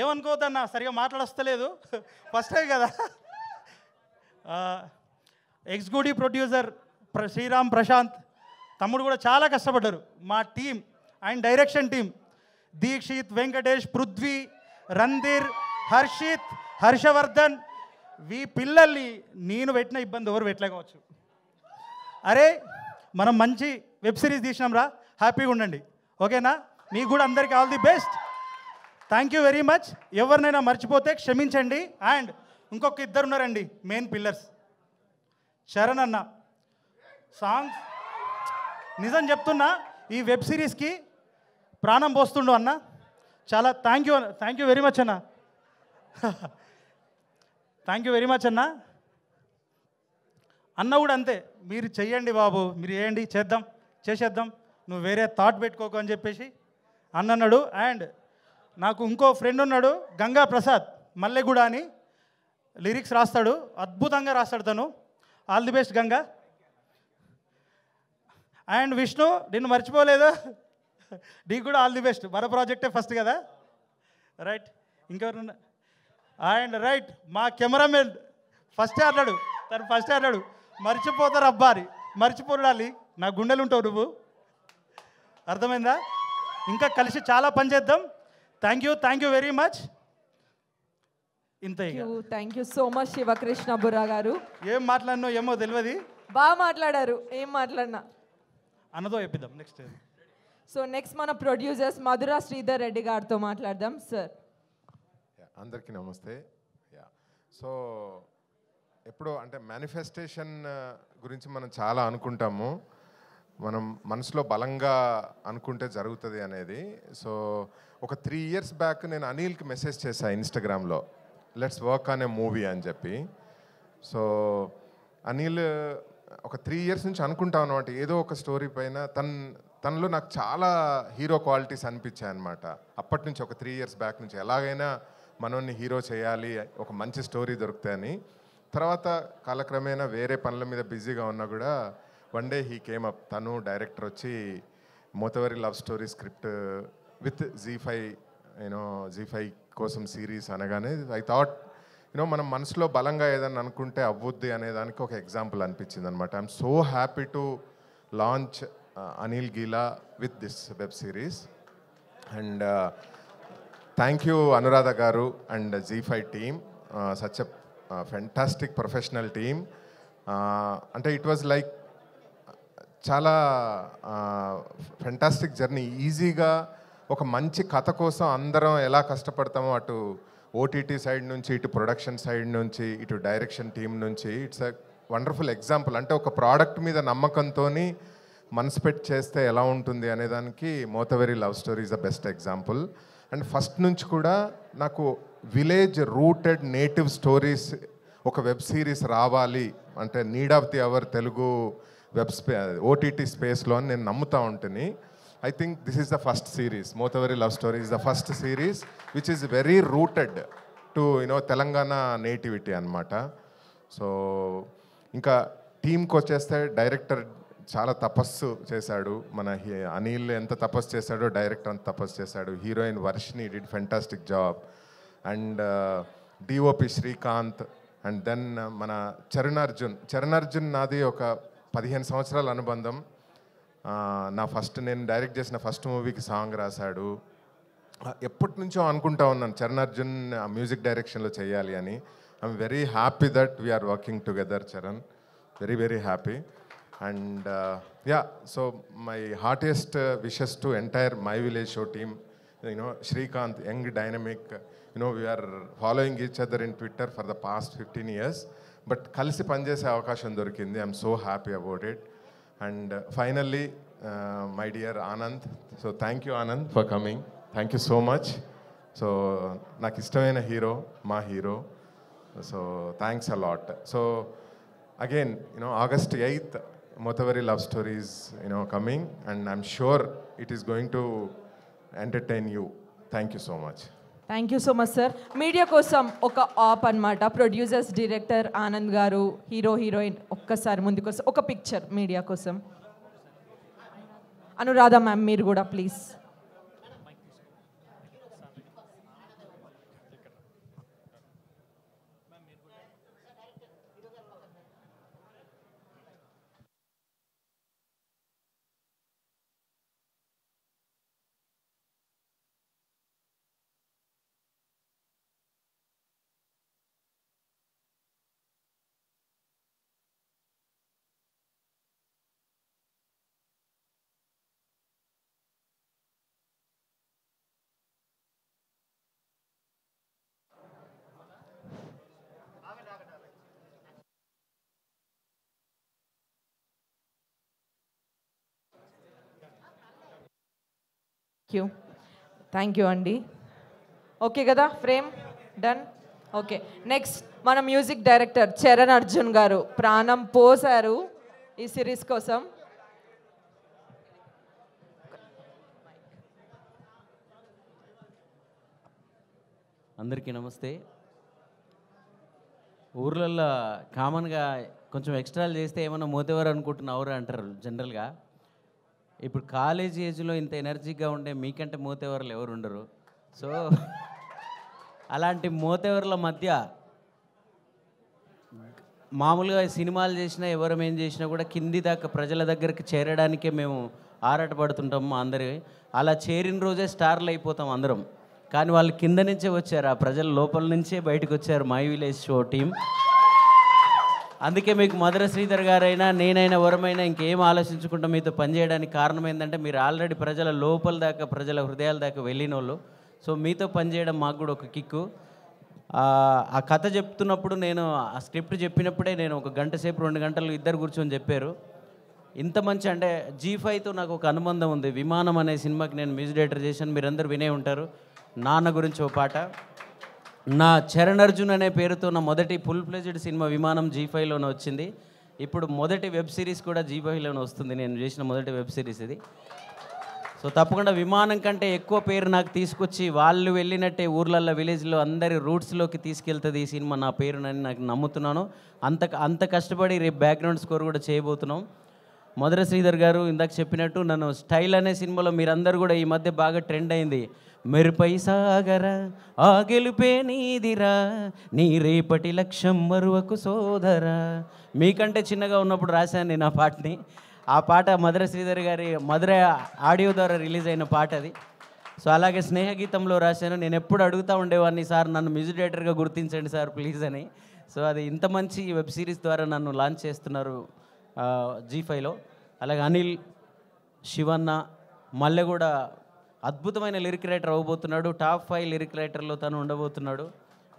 S9: ఏమనుకోవద్దన్నా, సరిగా మాట్లాడొస్తలేదు, ఫస్ట్ టైం కదా. ఎగ్జిక్యూటివ్ ప్రొడ్యూసర్ శ్రీరామ్ ప్రశాంత్ తమ్ముడు కూడా చాలా కష్టపడ్డారు. మా team and direction team Dikshith, Venkatesh, Prithvi, Randhir, Harshith, Harshavardhan, వీ పిల్లల్ని నేను పెట్టిన ఇబ్బంది ఎవరు పెట్టలేకపోవచ్చు. అరే మనం మంచి వెబ్ సిరీస్ తీసినాం రా, హ్యాపీగా ఉండండి, ఓకేనా? మీకు కూడా అందరికీ all the best. Thank you very much. ఎవరినైనా మర్చిపోతే క్షమించండి. అండ్ ఇంకొక ఇద్దరు ఉన్నారండి మెయిన్ పిల్లర్స్. శరణ్ అన్న సాంగ్స్ నిజం చెప్తున్నా, ఈ వెబ్ సిరీస్కి ప్రాణం పోస్తుండు అన్న. చాలా థ్యాంక్ యూ వెరీ మచ్ అన్న. థ్యాంక్ యూ వెరీ మచ్ అన్న. అన్న కూడా అంతే, మీరు చెయ్యండి బాబు, మీరు చేయండి, చేసేద్దాం, నువ్వు వేరే థాట్ పెట్టుకోకు అని చెప్పేసి అన్న అన్నాడు. అండ్ నాకు ఇంకో ఫ్రెండ్ ఉన్నాడు గంగా ప్రసాద్ మల్లెగూడ అని, లిరిక్స్ రాస్తాడు, అద్భుతంగా రాస్తాడు తను. All the best Ganga. And Vishnu, నిన్ను మర్చిపోలేదు, నీకు కూడా ఆల్ ది బెస్ట్. మన ప్రాజెక్టే ఫస్ట్ కదా, రైట్? ఇంకెవరన్నా? అండ్ రైట్, మా కెమెరామెన్ ఫస్టే అన్నాడు మర్చిపోతారు అబ్బా అని. మర్చిపోడాలి, నా గుండెలు ఉంటావు నువ్వు, అర్థమైందా? ఇంకా కలిసి చాలా పని చేద్దాం. Thank you very much. ఇంతే.
S1: Thank you so much Sivakrishna Burra garu.
S9: ఏం మాట్లాడినో ఏమో తెలియదు,
S1: బాగా మాట్లాడారు. ఏం మాట్లాడినా
S9: అన్నదో చెప్పిద్దాం నెక్స్ట్.
S1: సో నెక్స్ట్ మన ప్రొడ్యూసర్స్ మధురా శ్రీధర్ రెడ్డి గారితో మాట్లాడదాం. సార్
S10: అందరికీ నమస్తే. సో ఎప్పుడో అంటే మేనిఫెస్టేషన్ గురించి మనం చాలా అనుకుంటాము, మనం మనసులో బలంగా అనుకుంటే జరుగుతుంది అనేది. సో ఒక 3 years బ్యాక్ నేను అనిల్కి మెసేజ్ చేశాను ఇన్స్టాగ్రామ్లో, let's work on a movie అని చెప్పి. సో అనిల్ ఒక 3 years నుంచి అనుకుంటాను అనమాట, ఏదో ఒక స్టోరీ పైన తనలో నాకు చాలా హీరో క్వాలిటీస్ అనిపించాయి అనమాట. అప్పటి నుంచి ఒక 3 years బ్యాక్ నుంచి ఎలాగైనా మనల్ని హీరో చేయాలి, ఒక మంచి స్టోరీ దొరుకుతాయని. తర్వాత కాలక్రమేణా వేరే పనుల మీద బిజీగా ఉన్నా కూడా one day he came up. తను డైరెక్టర్ వచ్చి మోతవరి లవ్ స్టోరీ స్క్రిప్ట్ విత్ జీ5 కోసం సిరీస్ అనగానే ఐ థాట్ మనం మనసులో బలంగా ఏదైనా అనుకుంటే అవ్వుద్ది అనేదానికి ఒక ఎగ్జాంపుల్ అనిపించింది అనమాట. I'm so happy to launch Anil Geela with this web series. And thank you Anuradha garu and ZEE5 team, such a fantastic professional team. అంటే ఇట్ వాజ్ లైక్ చాలా ఫెంటాస్టిక్ జర్నీ. ఈజీగా ఒక మంచి కథ కోసం అందరం ఎలా కష్టపడతామో, అటు ఓటీటీ సైడ్ నుంచి, ఇటు ప్రొడక్షన్ సైడ్ నుంచి, ఇటు డైరెక్షన్ టీమ్ నుంచి, ఇట్స్ ఎ వండర్ఫుల్ ఎగ్జాంపుల్. అంటే ఒక ప్రోడక్ట్ మీద నమ్మకంతో మనసు పెట్టి చేస్తే ఎలా ఉంటుంది అనేదానికి Mothevari love story is the best example. And first నుంచి కూడా నాకు విలేజ్ రూటెడ్ నేటివ్ స్టోరీస్ ఒక వెబ్ సిరీస్ రావాలి అంటే need of the hour Telugu OTT స్పేస్లో అని నేను నమ్ముతూ ఉంటుంది. I think this is the first series. Motavari Love Story is the first series which is very rooted to Telangana nativity anamata. So ఇంకా టీమ్కి వచ్చేస్తే డైరెక్టర్ చాలా తపస్సు చేశాడు. మన అనిల్ ఎంత తపస్సు చేశాడో డైరెక్టర్ అంత తపస్సు చేశాడు. Heroine Varshini did fantastic job. And DOP Srikanth. And then మన చరణ్ అర్జున్ నాది ఒక 15 సంవత్సరాల అనుబంధం. నేను డైరెక్ట్ చేసిన ఫస్ట్ మూవీకి సాంగ్ రాశాడు. ఎప్పటి నుంచో అనుకుంటా ఉన్నాను చరణ్ అర్జున్ మ్యూజిక్ డైరెక్షన్లో చేయాలి అని. I'm very happy that we're working together Charan, very very happy. And so my heartiest wishes to entire my village show team. Srikanth, young, dynamic, we are following each other in Twitter for the past 15 years. But kalisi panjese avakasham dorikindi. I'm so happy about it. And finally, my dear Anand. So thank you, Anand, for coming. Thank you so much. So నాకు ఇష్టమైన hero, మా hero. So thanks a lot. So again, August 8th, Motavari Love Stories, coming, and I'm sure it is going to entertain you. Thank you so much.
S1: Thank you so much sir. Media కోసం ఒక ఆప్ అనమాట. Producers, director Anand గారు, hero heroine ఒక్కసారి ముందుకు వస్తే ఒక picture media కోసం. Anuradha ma'am మీరు కూడా ప్లీజ్. థ్యాంక్ యూ అండి. ఓకే కదా, ఫ్రేమ్ డన్. ఓకే, నెక్స్ట్ మన మ్యూజిక్ డైరెక్టర్ చరణ్ అర్జున్ గారు ప్రాణం పోసారు ఈ సిరీస్ కోసం.
S11: అందరికీ నమస్తే. ఊర్లలో కామన్గా కొంచెం ఎక్స్ట్రాలు చేస్తే ఏమన్నా మోతేవారు అనుకుంటున్నావు అంటారు జనరల్గా. ఇప్పుడు కాలేజ్ ఏజ్లో ఇంత ఎనర్జీగా ఉండే మీకంటే మోతేవర్లు ఎవరు ఉండరు. సో అలాంటి మోతేవర్ల మధ్య మామూలుగా సినిమాలు చేసినా ఎవరం ఏం చేసినా కూడా కింది దాకా ప్రజల దగ్గరికి చేరడానికే మేము ఆరాటపడుతుంటాం మా అందరి. అలా చేరిన రోజే స్టార్లు అయిపోతాం అందరం. కానీ వాళ్ళు కింద నుంచే వచ్చారు, ఆ ప్రజల లోపల నుంచే బయటకు వచ్చారు మై విలేజ్ షో టీం. అందుకే మీకు మధుర శ్రీధర్ గారైనా నేనైనా ఎవరమైనా ఇంకేం ఆలోచించుకుంటాం మీతో పనిచేయడానికి కారణం ఏంటంటే మీరు ఆల్రెడీ ప్రజల లోపల దాకా ప్రజల హృదయాల దాకా వెళ్ళిన వాళ్ళు. సో మీతో పనిచేయడం మాకు కూడా ఒక కిక్కు. ఆ కథ చెప్తున్నప్పుడు నేను ఆ స్క్రిప్ట్ చెప్పినప్పుడే నేను 1 గంట సేపు 2 గంటలు ఇద్దరు కూర్చొని చెప్పారు. ఇంత మంచి అంటే G5తో నాకు ఒక అనుబంధం ఉంది. విమానం అనే సినిమాకి నేను మ్యూజిక్ డైరెక్టర్ చేశాను, మీరందరూ వినే ఉంటారు. నాన్న గురించి ఒక పాట. నా చరణ్ అర్జున్ అనే పేరుతో నా మొదటి ఫుల్ ఫ్లెజ్డ్ సినిమా విమానం G5లోనే వచ్చింది. ఇప్పుడు మొదటి వెబ్ సిరీస్ కూడా G5లోనే వస్తుంది. నేను చేసిన మొదటి వెబ్ సిరీస్ ఇది. సో తప్పకుండా విమానం కంటే ఎక్కువ పేరు నాకు తీసుకొచ్చి వాళ్ళు వెళ్ళినట్టే ఊర్లల్లో విలేజ్లో అందరి రూట్స్లోకి తీసుకెళ్తుంది ఈ సినిమా నా పేరునని నాకు నమ్ముతున్నాను. అంత కష్టపడి రేపు బ్యాక్గ్రౌండ్ స్కోర్ కూడా చేయబోతున్నాం. మధుర శ్రీధర్ గారు ఇందాక చెప్పినట్టు నన్ను స్టైల్ అనే సినిమాలో మీరందరూ కూడా ఈ మధ్య బాగా ట్రెండ్ అయింది. మెరుపై సాగరా ఆ గెలుపే నీదిరా నీ రేపటి లక్ష్యం మరువకు సోదరా. మీకంటే చిన్నగా ఉన్నప్పుడు రాశాను నేను ఆ పాటని. ఆ పాట మధుర శ్రీధర్ గారి మధుర ఆడియో ద్వారా రిలీజ్ అయిన పాట అది. సో అలాగే స్నేహగీతంలో రాశాను. నేను ఎప్పుడు అడుగుతూ ఉండేవాడిని, సార్ నన్ను మ్యూజిక్ డైరెక్టర్గా గుర్తించండి సార్ ప్లీజ్ అని. సో అది ఇంత మంచి వెబ్ సిరీస్ ద్వారా నన్ను లాంచ్ చేస్తున్నారు G5లో. అలాగే అనిల్, శివన్న, మళ్ళీ కూడా అద్భుతమైన లిరిక్ రైటర్ అవ్వబోతున్నాడు. టాప్ 5 లిరిక్ రైటర్లో తను ఉండబోతున్నాడు.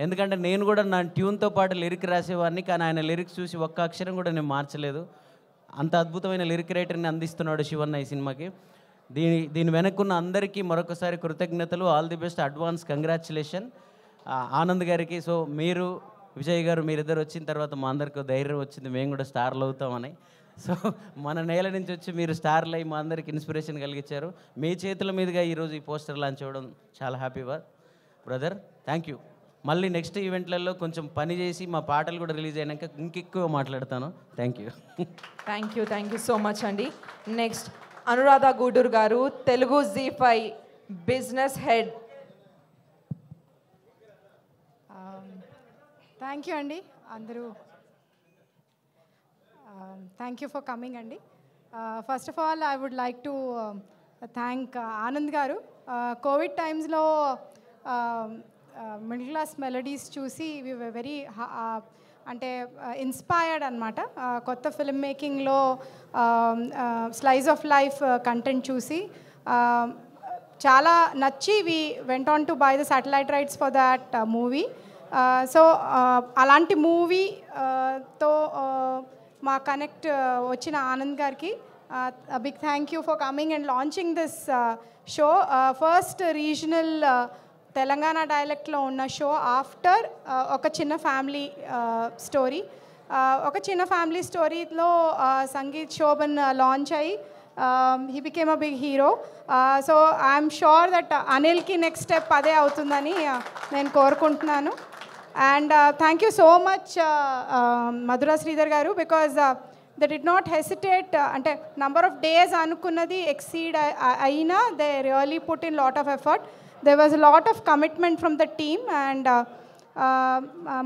S11: ఎందుకంటే నేను కూడా నా ట్యూన్తో పాటు లిరిక్ రాసేవాడిని, కానీ ఆయన లిరిక్స్ చూసి ఒక్క అక్షరం కూడా నేను మార్చలేదు. అంత అద్భుతమైన లిరిక్ రైటర్ని అందిస్తున్నాడు శివన్న ఈ సినిమాకి. దీని వెనక్కున్న అందరికీ మరొకసారి కృతజ్ఞతలు. All the best, advance congratulation Anand గారికి. సో మీరు విజయ్ గారు మీరిద్దరు వచ్చిన తర్వాత మా అందరికీ ధైర్యం వచ్చింది, మేము కూడా స్టార్లు అవుతామని. సో మన నేల నుంచి వచ్చి మీరు స్టార్లు అయ్యి మా అందరికి ఇన్స్పిరేషన్ కలిగించారు. మీ చేతుల మీదుగా ఈరోజు ఈ పోస్టర్ లాంచ్ అవ్వడం చాలా హ్యాపీ బ్రదర్. Thank you. మళ్ళీ నెక్స్ట్ ఈవెంట్లలో కొంచెం పని చేసి మా పాటలు కూడా రిలీజ్ అయినాక ఇంకెక్కువ మాట్లాడతాను. Thank you.
S1: Thank you so much అండి. Next Anuradha Gudur garu, Telugu G5 business head.
S4: Thank you అండి అందరూ. థ్యాంక్ యూ ఫర్ కమింగ్ అండి. First of all I would like to thank Anand garu covid టైమ్స్లో మిడిల్ క్లాస్ మెలడీస్ చూసి వి వెరీ అంటే ఇన్స్పైర్డ్ అనమాట. కొత్త film మేకింగ్లో స్లైస్ ఆఫ్ లైఫ్ కంటెంట్ చూసి చాలా నచ్చి we went on to buy the satellite rights for that movie. So అలాంటి మూవీతో మా కనెక్ట్ వచ్చిన ఆనంద్ గారికి big thank you for coming and launching this show. First regional Telangana డైలెక్ట్లో ఉన్న షో ఆఫ్టర్ ఒక చిన్న ఫ్యామిలీ స్టోరీ. ఒక చిన్న ఫ్యామిలీ స్టోరీలో సంగీత్ శోభన్ లాంచ్ అయ్యి he became a big hero. So I'm sure that అనిల్కి నెక్స్ట్ స్టెప్ అదే అవుతుందని నేను కోరుకుంటున్నాను. And thank you so much Madhura Sridhar garu, because they did not hesitate. అంటే నంబర్ ఆఫ్ డేస్ అనుకున్నది ఎక్సీడ్ అయినా they really put in lot of effort. there was a lot of commitment from the team, and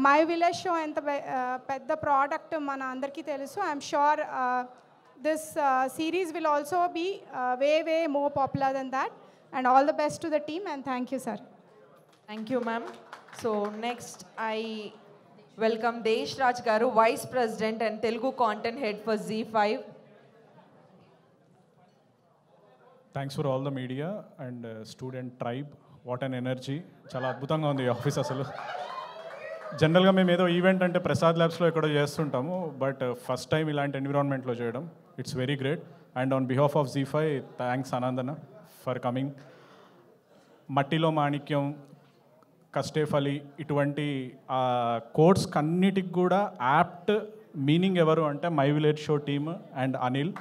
S4: my village show ఎంత పెద్ద product మన అందరికీ తెలుసు. I'm sure this series will also be way more popular than that, and all the best to the team, and thank you sir.
S1: Thank you ma'am. So next I welcome Desh Raj garu, Vice President and Telugu Content Head for ZEE5.
S12: Thanks for all the media and student tribe. What an energy. చాలా అద్భుతంగా ఉంది ఈ office. అసలు జనరల్గా మేము ఏదో event అంటే ప్రసాద్ ల్యాబ్స్లో ఎక్కడో చేస్తుంటాము, బట్ ఫస్ట్ టైం ఇలాంటి ఎన్విరాన్మెంట్లో చేయడం it's very great. And on behalf of ZEE5 thanks ఆనందన్న ఫర్ కమింగ్. మట్టిలో మాణిక్యం, కస్టేఫలి ఇటువంటి కోడ్స్ అన్నిటికి కూడా యాప్ట్ మీనింగ్ ఎవరు అంటే my village show team and Anil.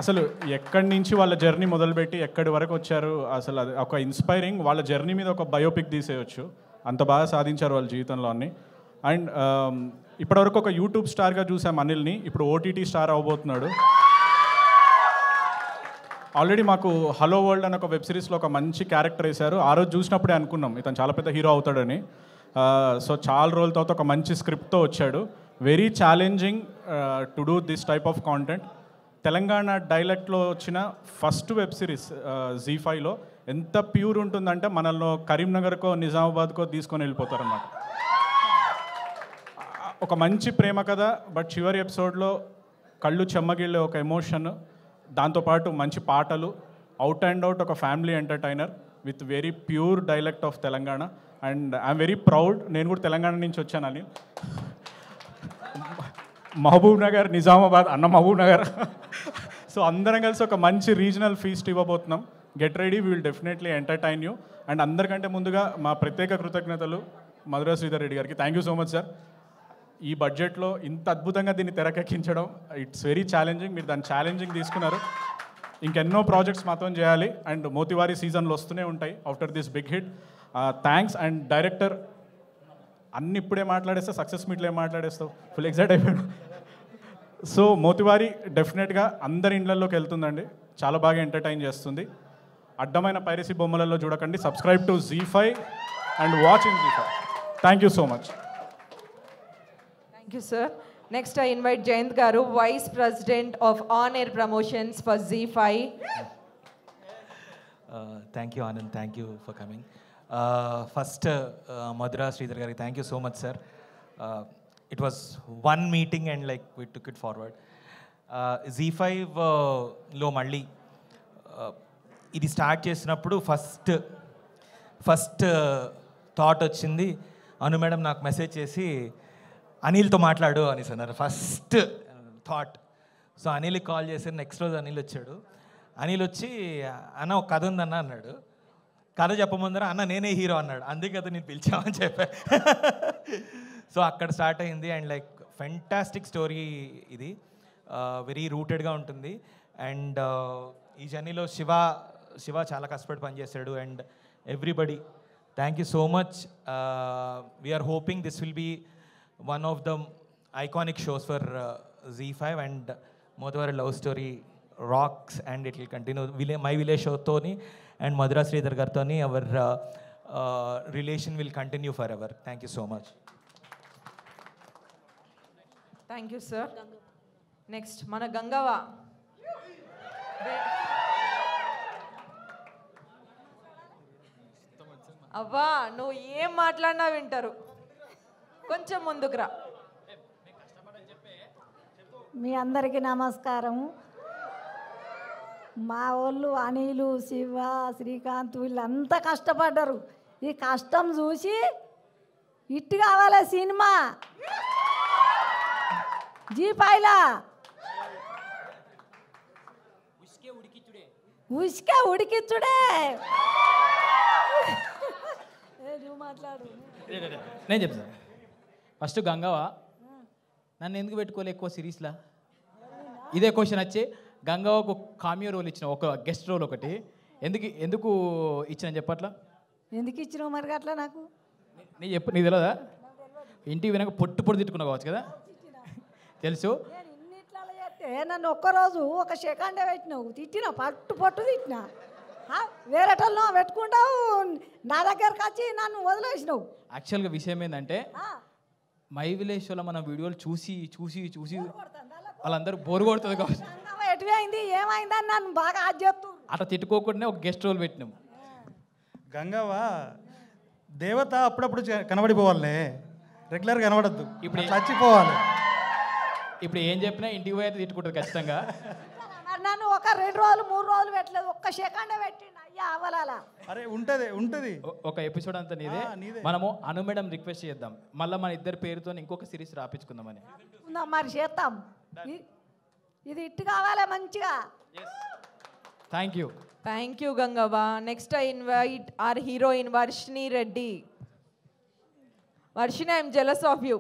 S12: అసలు ఎక్కడి నుంచి వాళ్ళ జర్నీ మొదలుపెట్టి ఎక్కడి వరకు వచ్చారు, అసలు అది ఒక ఇన్స్పైరింగ్. వాళ్ళ జర్నీ మీద ఒక బయోపిక్ తీసేయచ్చు, అంత బాగా సాధించారు వాళ్ళ జీవితంలో అన్ని. అండ్ ఇప్పటివరకు ఒక యూట్యూబ్ స్టార్గా చూసాం అనిల్ని, ఇప్పుడు ఓటీటీ స్టార్ అవబోతున్నాడు. ఆల్రెడీ మాకు హలో వరల్డ్ అని ఒక వెబ్ సిరీస్లో ఒక మంచి క్యారెక్టర్ వేశారు. ఆ రోజు చూసినప్పుడే అనుకున్నాం ఇతను చాలా పెద్ద హీరో అవుతాడని. సో చాలా రోజుల తర్వాత ఒక మంచి స్క్రిప్ట్తో వచ్చాడు. Very challenging to do this type of content. Telangana డైలెక్ట్లో వచ్చిన ఫస్ట్ వెబ్ సిరీస్ ZEE5లో ఎంత ప్యూర్ ఉంటుందంటే మనల్ని కరీంనగర్కో నిజామాబాద్కో తీసుకొని వెళ్ళిపోతారన్నమాట. ఒక మంచి ప్రేమ కథ, బట్ చివరి ఎపిసోడ్లో కళ్ళు చెమ్మగిళ్ళే ఒక ఎమోషన్, దాంతోపాటు మంచి పాటలు, అవుట్ అండ్ అవుట్ ఒక family entertainer with very pure dialect of Telangana. And I'm very proud, నేను కూడా తెలంగాణ నుంచి వచ్చానని. మహబూబ్ నగర్, నిజామాబాద్ అన్న మహబూబ్ నగర్. సో అందరం కలిసి ఒక మంచి రీజనల్ ఫీస్ట్ ఇవ్వబోతున్నాం. Get ready, we will definitely entertain you. And అందరికంటే ముందుగా మా ప్రత్యేక కృతజ్ఞతలు మధురా శ్రీధర్ రెడ్డి గారికి. Thank you so much sir. ఈ బడ్జెట్లో ఇంత అద్భుతంగా దీన్ని తెరకెక్కించడం ఇట్స్ వెరీ ఛాలెంజింగ్. మీరు దాన్ని ఛాలెంజింగ్ తీసుకున్నారు. ఇంకెన్నో ప్రాజెక్ట్స్ మాత్రం చేయాలి. అండ్ మోతివారి సీజన్లు వస్తూనే ఉంటాయి after this big hit. Thanks. And director అన్ని ఇప్పుడే మాట్లాడేస్తావు, సక్సెస్ మీట్లో ఏం మాట్లాడేస్తావు, ఫుల్ ఎగ్జైట్ అయిపోయాడు. సో మోతివారి డెఫినెట్గా అందరి ఇండ్లలోకి వెళ్తుందండి, చాలా బాగా ఎంటర్టైన్ చేస్తుంది. అడ్డమైన పైరసీ బొమ్మలలో చూడకండి. Subscribe to ZEE5 and watch in ZEE5. Thank you so much.
S1: Thank you sir. Next I invite Jayant garu, Vice President of On Air Promotions for ZEE5.
S13: Thank you Anand, thank you for coming. First Madhura Sridhar gari, thank you so much sir. It was one meeting and like we took it forward. ZEE5 లో మళ్ళీ ఇది start చేసినప్పుడు first thought వచ్చింది. అను madam నాకు message చేసి అనిల్తో మాట్లాడు అనేసి అన్నారు, ఫస్ట్ థాట్. సో అనిల్కి కాల్ చేసి నెక్స్ట్ రోజు అనిల్ వచ్చాడు. అనిల్ వచ్చి అన్న ఒక కథ ఉందన్న అన్నాడు. కథ చెప్పముందర అన్న నేనే హీరో అన్నాడు. అందుకే కదా నేను పిలిచామని చెప్పా. సో అక్కడ స్టార్ట్ అయింది. అండ్ లైక్ ఫెంటాస్టిక్ స్టోరీ ఇది, వెరీ రూటెడ్గా ఉంటుంది. అండ్ ఈ జర్నీలో శివ చాలా కష్టపడి పనిచేశాడు. And everybody thank you so much. We're hoping this will be one of the iconic shows for ZEE5, and Mothiwari love story rocks and it will continue. My village show toni and Madhura Sridhar gartoni our relation will continue forever. Thank you so much.
S1: Thank you sir. Next mana Gangava. అవ్వా నువ్వు ఏం మాట్లాడినా వింటారు. కొంచెం ముందుకు రా.
S8: మీ అందరికీ నమస్కారం. మా వాళ్ళు అనిలు, శివ, శ్రీకాంత్ వీళ్ళంతా కష్టపడ్డారు. ఈ కష్టం చూసి ఇట్టు కావాలి సినిమా జీ5లా ఉసుకే ఉడికిచ్చుడే. నువ్వు మాట్లాడు.
S14: నేను చెప్తాను. ఫస్ట్ గంగవ్వ నన్ను ఎందుకు పెట్టుకోలే ఎక్కువ సిరీస్లా? ఇదే క్వశ్చన్ వచ్చి గంగవ్వకు కామియో రోల్ ఇచ్చిన, ఒక గెస్ట్ రోల్ ఒకటి ఎందుకు ఇచ్చిన చెప్పట్లా?
S8: ఎందుకు ఇచ్చినావు మరి అట్లా? నాకు
S14: నీ తెలియదా? ఇంటికి వినక పొట్టు తిట్టుకున్నావు కావచ్చు కదా, తెలుసు.
S8: నన్ను ఒక్కరోజు ఒక సెకండే పెట్టినావు, తిట్టినా పట్టు తిట్టినా. వేరేటోళ్ళు పెట్టుకుంటావు, నా దగ్గరకు వచ్చి నన్ను వదిలేసినావు.
S14: యాక్చువల్గా విషయం ఏంటంటే మై విలేజ్లో మన వీడియోలు చూసి చూసి చూసి వాళ్ళందరూ బోరు కొడుతుంది కావచ్చు.
S8: ఎటువైంది ఏమైందని నన్ను బాగా అది చెప్తూ
S14: అట్లా తిట్టుకోకుండా ఒక గెస్ట్ రోల్ పెట్టినాము.
S9: గంగవ్వ దేవత అప్పుడప్పుడు కనబడిపోవాలి, రెగ్యులర్ కనబడద్దు. ఇప్పుడు చచ్చిపోవాలి.
S14: ఇప్పుడు ఏం చెప్పినా ఇంటికి పోయి అయితే తిట్టుకుంటుంది ఖచ్చితంగా.
S8: మరి నన్ను ఒక 2 రోజులు 3 రోజులు పెట్టలేదు, ఒక్క సెకండే పెట్టిండు. అయ్యా అవలాలా.
S9: అరే ఉంటది
S14: ఒక ఎపిసోడ్ అంతా నీదే. మనము అను మేడం రిక్వెస్ట్ చేద్దాం, మళ్ళీ మన ఇద్దరి పేరుతో ఇంకొక సిరీస్ రాపించుకుందామని.
S8: మరి చేస్తాం. ఇది ఇట్టు కావాలి మంచిగా.
S1: Thank you Gangavva. Next I invite our heroine Varshini Reddy. Varshini, I'm jealous of you.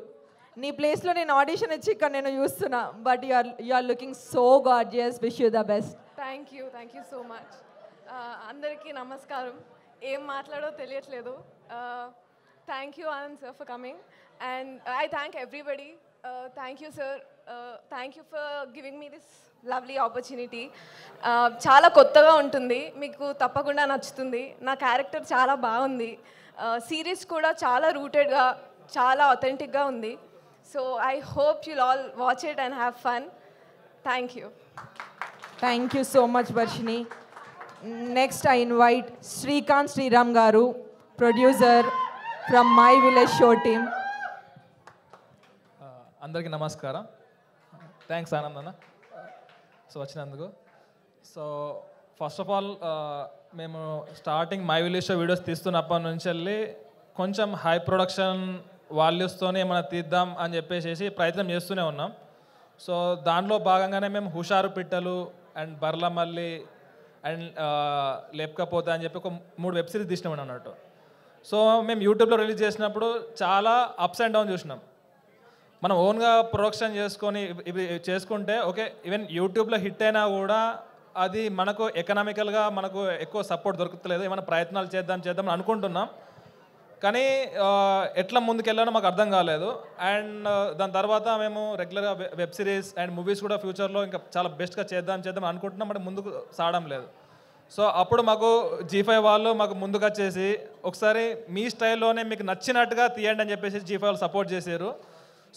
S1: నీ ప్లేస్లో నేను ఆడిషన్ ఇచ్చి ఇక్కడ నేను చూస్తున్నా, but you are looking so gorgeous. Wish you the best.
S15: Thank you so much. అందరికీ నమస్కారం. ఏం మాట్లాడో తెలియట్లేదు. Thank you Anand sir for coming and I thank everybody. Thank you sir, thank you for giving me this lovely opportunity. చాలా కొత్తగా ఉంటుంది, మీకు తప్పకుండా నచ్చుతుంది. నా క్యారెక్టర్ చాలా బాగుంది. సిరీస్ కూడా చాలా రూటెడ్గా, చాలా అథెంటిక్గా ఉంది. So I hope you'll all watch it and have fun. Thank you.
S1: Thank you so much Varshini. Next I invite Srikanth Sriram garu, producer from My village show team.
S16: అందరికీ నమస్కారం. థ్యాంక్స్ ఆనంద్ అన్న సో వచ్చినందుకు. సో ఫస్ట్ ఆఫ్ ఆల్ మేము starting My village Show videos తీస్తున్నప్పటి నుంచి వెళ్ళి కొంచెం high production వాల్యూస్తోనే ఏమైనా తీద్దాం అని చెప్పేసి ప్రయత్నం చేస్తూనే ఉన్నాం. సో దాంట్లో భాగంగానే మేము హుషారు పిట్టలు అండ్ బర్లమల్లి అండ్ లేపకపోతే అని చెప్పి ఒక 3 వెబ్ సిరీస్ తీసినామని అన్నట్టు. సో మేము యూట్యూబ్లో రిలీజ్ చేసినప్పుడు చాలా అప్స్ అండ్ డౌన్ చూసినాం. మనం ఓన్గా ప్రొడక్షన్ చేసుకొని ఇవి చేసుకుంటే ఓకే, ఈవెన్ యూట్యూబ్లో హిట్ అయినా కూడా అది మనకు ఎకనామికల్గా మనకు ఎక్కువ సపోర్ట్ దొరుకుతలేదు. ఏమైనా ప్రయత్నాలు చేద్దాం అనుకుంటున్నాం, కానీ ఎట్లా ముందుకెళ్ళానో మాకు అర్థం కాలేదు. అండ్ దాని తర్వాత మేము రెగ్యులర్గా వెబ్ సిరీస్ అండ్ మూవీస్ కూడా ఫ్యూచర్లో ఇంకా చాలా బెస్ట్గా చేద్దాం అనుకుంటున్నాం, బట్ ముందుకు సాగడం లేదు. సో అప్పుడు మాకు జీ5 వాళ్ళు మాకు ముందుకు వచ్చేసి ఒకసారి మీ స్టైల్లోనే మీకు నచ్చినట్టుగా తీయండి అని చెప్పేసి జీ5 వాళ్ళు సపోర్ట్ చేశారు.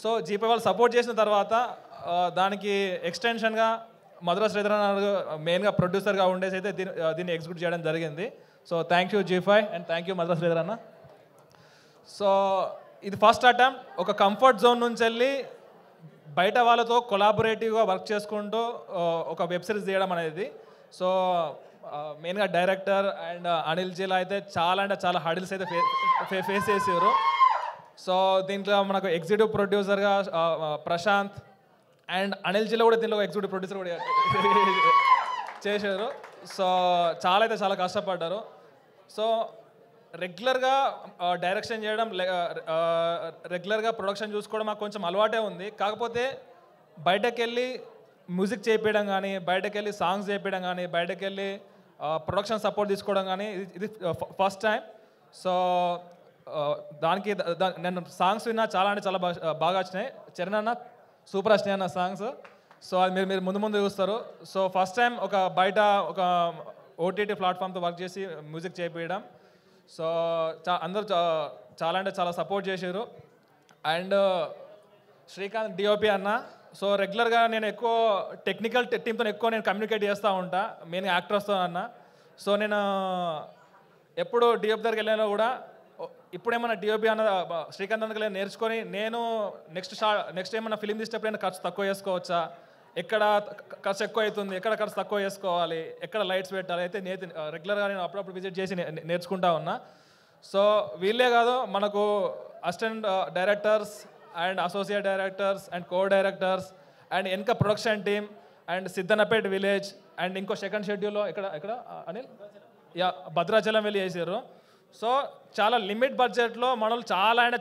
S16: సో జీ5 వాళ్ళు సపోర్ట్ చేసిన తర్వాత దానికి ఎక్స్టెన్షన్గా మధుర శ్రీధర్ మెయిన్గా ప్రొడ్యూసర్గా ఉండేసి అయితే దీన్ని ఎగ్జిక్యూట్ చేయడం జరిగింది. So thank you ZEE5 and thank you Madhura Sridhar అన్న. సో ఇది ఫస్ట్ అటెంప్ట్, ఒక కంఫర్ట్ జోన్ నుంచి వెళ్ళి బయట వాళ్ళతో కొలాబొరేటివ్గా వర్క్ చేసుకుంటూ ఒక వెబ్ సిరీస్ తీయడం అనేది. సో మెయిన్గా డైరెక్టర్ అండ్ అనిల్ జిలా అయితే చాలా అంటే చాలా హడిల్స్ అయితే ఫేస్ చేసారు. సో దీంట్లో మనకు ఎగ్జిక్యూటివ్ ప్రొడ్యూసర్గా ప్రశాంత్ అండ్ అనిల్ జిలా కూడా దీంట్లో ఎగ్జిక్యూటివ్ ప్రొడ్యూసర్ కూడా చేశారు. సో చాలా అయితే చాలా కష్టపడ్డారు. సో రెగ్యులర్గా డైరెక్షన్ చేయడం, రెగ్యులర్గా ప్రొడక్షన్ చూసుకోవడం మాకు కొంచెం అలవాటే ఉంది. కాకపోతే బయటకెళ్ళి మ్యూజిక్ చేయించడం కానీ, బయటకెళ్ళి సాంగ్స్ చేయించడం కానీ, బయటకెళ్ళి ప్రొడక్షన్ సపోర్ట్ తీసుకోవడం కానీ ఇది ఫస్ట్ టైం. సో దానికి నేను సాంగ్స్ విన్నా చాలా అంటే చాలా బాగా వచ్చినాయి. చరణ్ అన్న సూపర్ వచ్చినాయి అన్న సాంగ్స్. సో అది మీరు ముందు చూస్తారు. సో ఫస్ట్ టైం ఒక బయట ఒక ఓటీటీ ప్లాట్ఫామ్తో వర్క్ చేసి మ్యూజిక్ చేయించడం. సో అందరూ చాలా అంటే చాలా సపోర్ట్ చేశారు. అండ్ శ్రీకాంత్ డిఓపి అన్న, సో రెగ్యులర్గా నేను ఎక్కువ టెక్నికల్ టీంతో ఎక్కువ నేను కమ్యూనికేట్ చేస్తూ ఉంటా, మెయిన్ యాక్టర్స్తో అన్న. సో నేను ఎప్పుడు డిఓపి దగ్గరికి వెళ్ళినా కూడా ఇప్పుడేమన్నా డిఓపి అన్న శ్రీకాంత్ దగ్గర నేర్చుకొని నేను నెక్స్ట్ ఏమన్నా ఫిలిం తీసేటప్పుడు ఖర్చు తక్కువ చేసుకోవచ్చా, ఎక్కడ ఖర్చు ఎక్కువ అవుతుంది, ఎక్కడ ఖర్చు తక్కువ చేసుకోవాలి, ఎక్కడ లైట్స్ పెట్టాలి అయితే రెగ్యులర్గా నేను అప్పుడప్పుడు విజిట్ చేసి నేర్చుకుంటా ఉన్నా. సో వీళ్ళే కాదు, మనకు assistant directors and associate directors and co directors and వెనక production team and Siddannapet village and ఇంకో సెకండ్ షెడ్యూల్లో ఎక్కడ అనిల్ భద్రాచలం వెళ్ళి చేశారు. సో చాలా లిమిట్ బడ్జెట్లో మనల్ని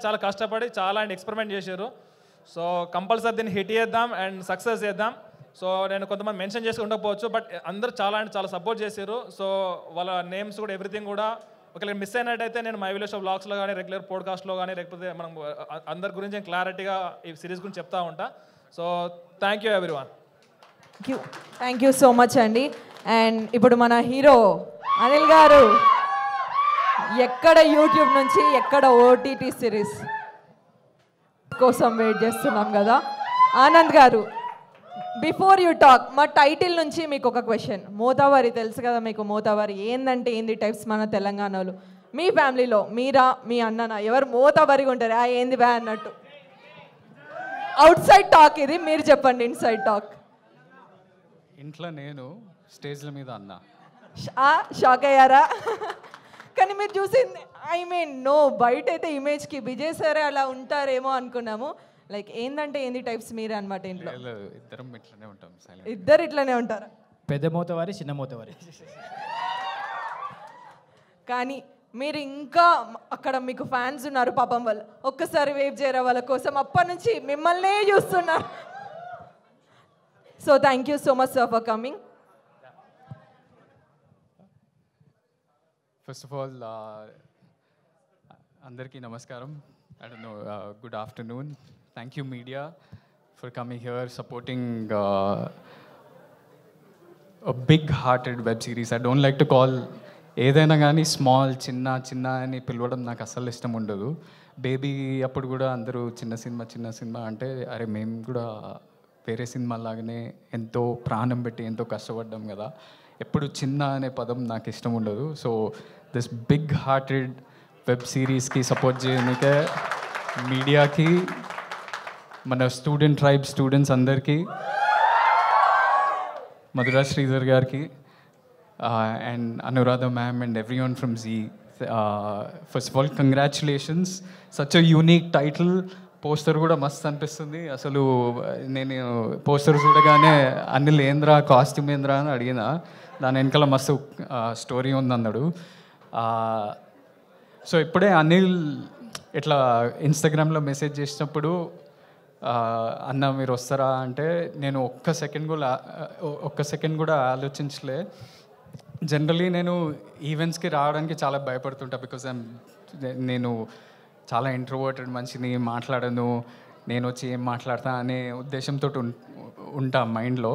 S16: చాలా కష్టపడి చాలా ఎక్స్పెరిమెంట్ చేశారు. సో కంపల్సరీ దీన్ని హిట్ చేద్దాం అండ్ సక్సెస్ చేద్దాం. సో నేను కొంతమంది మెన్షన్ చేసి ఉండకపోవచ్చు, బట్ అందరూ చాలా సపోర్ట్ చేశారు. సో వాళ్ళ నేమ్స్ కూడా ఎవ్రీథింగ్ కూడా ఒకవేళ మిస్ అయినట్టయితే నేను మై విలేజ్ వ్లాగ్స్లో కానీ రెగ్యులర్ పోడ్కాస్ట్లో కానీ లేకపోతే మనం అందరి గురించి క్లారిటీగా ఈ సిరీస్ గురించి చెప్తా ఉంటా. So thank you everyone.
S1: Thank you so much అండి. అండ్ ఇప్పుడు మన హీరో అనిల్ గారు ఎక్కడ యూట్యూబ్ నుంచి ఎక్కడ ఓటీటీ సిరీస్ కోసం వెయిట్ చేస్తున్నాం కదా. ఆనంద్ గారు, బిఫోర్ యూ టాక్, మా టైటిల్ నుంచి మీకు ఒక క్వశ్చన్. మోతావారి తెలుసు కదా మీకు, మోతావారి ఏందంటే ఏంది టైప్స్ మన తెలంగాణలో. మీ ఫ్యామిలీలో మీరా మీ అన్ననా ఎవరు మోతావారిగా ఉంటారు? ఏంది బ్యా అన్నట్టు. అవుట్ సైడ్ టాక్ ఇది, మీరు చెప్పండి ఇన్సైడ్ టాక్.
S17: ఇంట్లో నేను, స్టేజ్ల మీద అన్న.
S1: షాక్ అయ్యారా? కానీ మీరు చూసింది నో బయట అయితే ఇమేజ్కి విజయ్ సరే అలా ఉంటారేమో అనుకున్నాము. లైక్ ఏందంటే ఏంది టైప్స్ మీరే అనమాట ఇంట్లో?
S17: ఇద్దరం ఇట్లనే ఉంటాం.
S1: ఇద్దరు ఇట్లనే ఉంటారా?
S14: పెద్ద మోతవారి చిన్న మోతవారి.
S1: కానీ మీరు ఇంకా అక్కడ మీకు ఫ్యాన్స్ ఉన్నారు పాపం, వాళ్ళు ఒక్కసారి వేవ్ చేయరా వాళ్ళ కోసం, అప్పటి నుంచి మిమ్మల్నే చూస్తున్నారు. So thank you so much sir for coming.
S17: First of all అందరికీ నమస్కారం. I don't know, good afternoon. Thank you media for coming here, supporting a big-hearted web series. I don't like to call ఏదైనా కానీ small చిన్న అని పిలవడం నాకు అస్సలు ఇష్టం ఉండదు. బేబీ అప్పుడు కూడా అందరూ చిన్న సినిమా అంటే అరే మేము కూడా వేరే సినిమా లాగానే ఎంతో ప్రాణం పెట్టి ఎంతో కష్టపడ్డాం కదా, ఎప్పుడు చిన్న అనే పదం నాకు ఇష్టం ఉండదు. So this big hearted web సిరీస్కి సపోర్ట్ చేయడానికే మీడియాకి, మన స్టూడెంట్స్ అందరికీ, మధురా శ్రీధర్ గారికి and Anuradha ma'am and everyone from Zee, first of all congratulations. Such a unique title. Poster కూడా మస్తు అనిపిస్తుంది. అసలు నేను పోస్టర్ చూడగానే అనిల్ ఏంద్రా కాస్ట్యూమ్ ఏంద్రా అని అడిగిన, దాని వెనకాల మస్తు స్టోరీ ఉందన్నాడు. సో ఇప్పుడే అనిల్ ఇట్లా ఇన్స్టాగ్రామ్లో మెసేజ్ చేసినప్పుడు అన్న మీరు వస్తారా అంటే నేను ఒక్క సెకండ్ కూడా ఆలోచించలే. జనరలీ నేను ఈవెంట్స్కి రావడానికి చాలా భయపడుతుంటా, బికాజ్ నేను చాలా ఇంట్రోవర్టెడ్ మనిషిని, మాట్లాడను, నేను వచ్చి ఏం మాట్లాడతా అనే ఉద్దేశంతో ఉంటా మైండ్లో.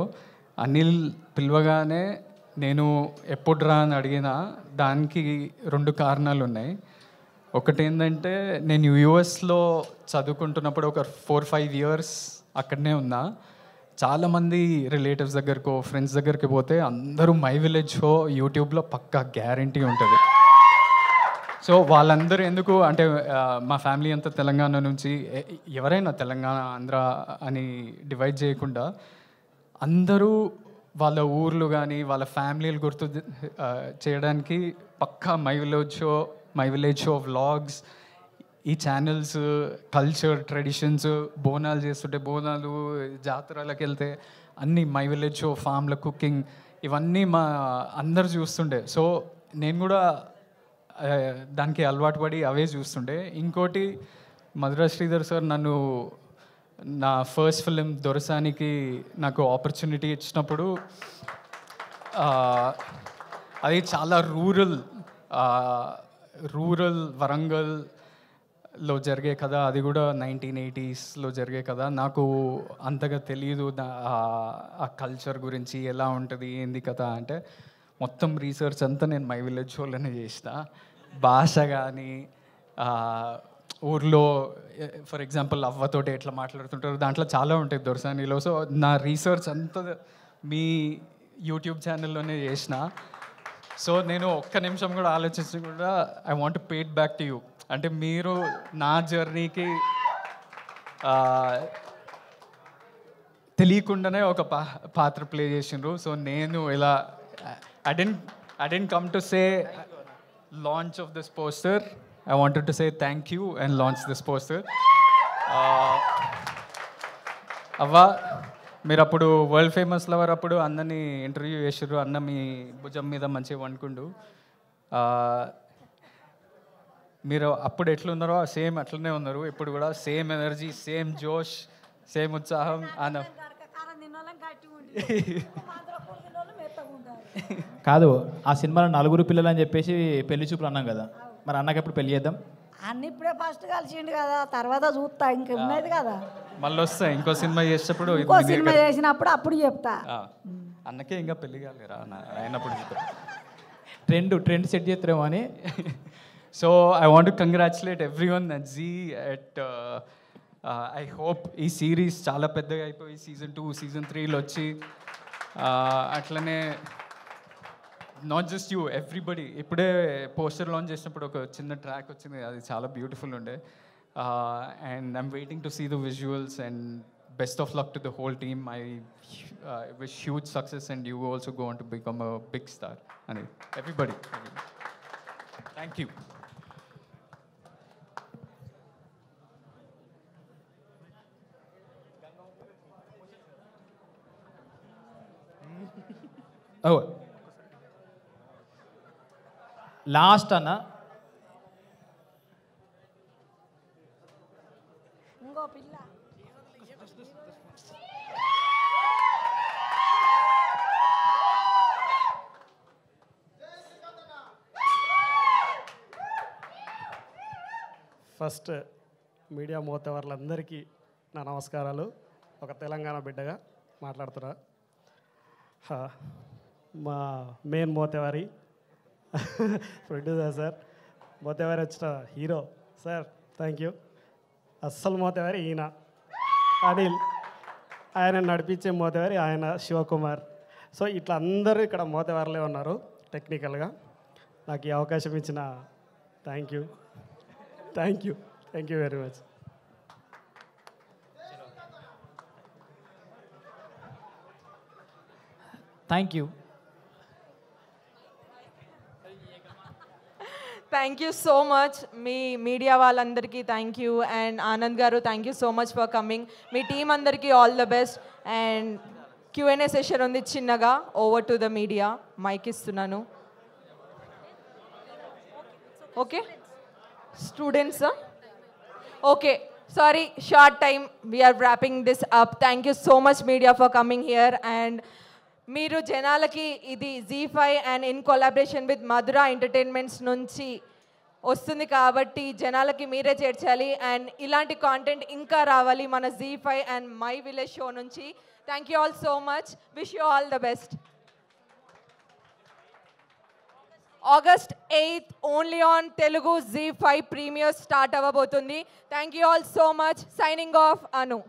S17: అనిల్ పిలవగానే నేను ఎప్పుడు రా అని అడిగినా దానికి 2 కారణాలు ఉన్నాయి. ఒకటి ఏంటంటే నేను యూఎస్లో చదువుకుంటున్నప్పుడు ఒక 4-5 years అక్కడనే ఉన్నా. చాలామంది రిలేటివ్స్ దగ్గరకో ఫ్రెండ్స్ దగ్గరికి పోతే అందరూ మై విలేజ్ షో యూట్యూబ్లో పక్కా గ్యారంటీ ఉంటుంది. సో వాళ్ళందరూ ఎందుకు అంటే మా ఫ్యామిలీ అంతా తెలంగాణ నుంచి, ఎవరైనా తెలంగాణ ఆంధ్ర అని డివైడ్ చేయకుండా అందరూ వాళ్ళ ఊర్లు కానీ వాళ్ళ ఫ్యామిలీలు గుర్తు చేయడానికి పక్కా మై విలేజ్ షో వ్లాగ్స్, ఈ ఛానల్స్, కల్చర్, ట్రెడిషన్స్, బోనాలు చేస్తుంటే బోనాలు, జాతరలకు వెళ్తే అన్నీ మై విలేజ్ షో, ఫామ్ల కుకింగ్, ఇవన్నీ మా అందరు చూస్తుండే. సో నేను కూడా దానికి అలవాటు పడి అవే చూస్తుండే. ఇంకోటి మధురా శ్రీధర్ సార్ నన్ను నా ఫస్ట్ ఫిలిం దొరసానికి నాకు ఆపర్చునిటీ ఇచ్చినప్పుడు అది చాలా రూరల్ వరంగల్లో జరిగే కథ, అది కూడా 1980s జరిగే కథ. నాకు అంతగా తెలియదు ఆ కల్చర్ గురించి ఎలా ఉంటుంది ఏంది కథ అంటే. మొత్తం రీసెర్చ్ అంతా నేను మై విలేజ్ షోలోనే చేసిన. భాష కానీ ఊర్లో ఫర్ ఎగ్జాంపుల్ అవ్వతోటి ఎట్లా మాట్లాడుతుంటారు దాంట్లో చాలా ఉంటాయి దొరసానిలో. సో నా రీసెర్చ్ అంతా మీ యూట్యూబ్ ఛానల్లోనే చేసిన. సో నేను ఒక్క నిమిషం కూడా ఆలోచించి కూడా I want pay it back to you. అంటే మీరు నా జర్నీకి తెలియకుండానే ఒక పాత్ర ప్లే చేసిండ్రు. సో నేను ఇలా I didn't come to say launch of this poster. I wanted to say thank you and launch this poster. అవ్వ మీరు అప్పుడు వరల్డ్ ఫేమస్ లవర్ అప్పుడు అన్నని ఇంటర్వ్యూ చేసారు. అన్న మీ భుజం మీద మంచిగా వండుకుండు. మీరు అప్పుడు ఎట్లున్నారో సేమ్ అట్లనే ఉన్నారు. ఇప్పుడు కూడా సేమ్ ఎనర్జీ, సేమ్ జోష్, సేమ్ ఉత్సాహం. అన్న
S14: కాదు, ఆ సినిమాలో 4 పిల్లలు అని చెప్పేసి పెళ్లి చూపులు అన్నాం కదా, మరి అన్నకి ఎప్పుడు పెళ్లి చేద్దాం?
S8: అన్ని ఇప్పుడే ఫస్ట్ కలిసిండు కదా, తర్వాత చూస్తా. ఇంకా ఉన్నది కదా,
S17: మళ్ళీ వస్తా ఇంకో సినిమా చేసేటప్పుడు,
S8: ఇంకో సినిమా చేసినప్పుడు అప్పుడు చెప్తా.
S17: అన్నకే ఇంకా పెళ్లి కాలేరా అయినప్పుడు
S14: ట్రెండ్ సెట్ చేస్తారేమో అని.
S17: So I want to congratulate everyone at Zee at I hope ఈ సిరీస్ చాలా పెద్దగా అయిపోయి సీజన్ 2, సీజన్ 3లో వచ్చి అట్లనే నాట్ జస్ట్ యూ ఎవ్రీబడి. ఇప్పుడే పోస్టర్ లాంచ్ చేసినప్పుడు ఒక చిన్న ట్రాక్ వచ్చింది, అది చాలా బ్యూటిఫుల్ ఉండే. And I'm waiting to see the visuals and best of luck to the whole team. I wish huge success and you also go on to become a big star అని everybody. Thank you.
S14: Last అన్న
S8: ఇంకో పిల్ల
S18: first media మోతవర్లందరికీ నా నమస్కారాలు. ఒక తెలంగాణ బిడ్డగా మాట్లాడుతున్నా. మా main Mothevari producer sir, Mothevari వచ్చిన హీరో సార్, థ్యాంక్ యూ. అస్సలు మోతేవారి ఈయన అనిల్, ఆయన నడిపించే మోతేవారి ఆయన శివకుమార్. సో ఇట్లా అందరూ ఇక్కడ మోతేవారిలే ఉన్నారు టెక్నికల్గా. నాకు ఈ అవకాశం ఇచ్చిన thank you very much.
S14: Thank you.
S1: Thank you so much. మీ మీడియా వాళ్ళందరికీ థ్యాంక్ యూ. అండ్ ఆనంద్ గారు thank you so much for coming. మీ టీం అందరికీ all the best. And Q&A session ఉంది చిన్నగా. Over to the media. Mic ఇస్తున్నాను. Okay students, okay sorry, short time, we're wrapping this up. Thank you so much media for coming here. And మీరు జనాలకి ఇది ZEE5 and in collaboration with Madhura entertainments నుంచి వస్తుంది కాబట్టి జనాలకి మీరే చేర్చాలి. అండ్ ఇలాంటి కాంటెంట్ ఇంకా రావాలి మన ZEE5 and my village show నుంచి. Thank you all so much. Wish you all the best. August 8th only on Telugu ZEE5 premiere start అవ్వబోతుంది. Thank you all so much. Signing off Anu.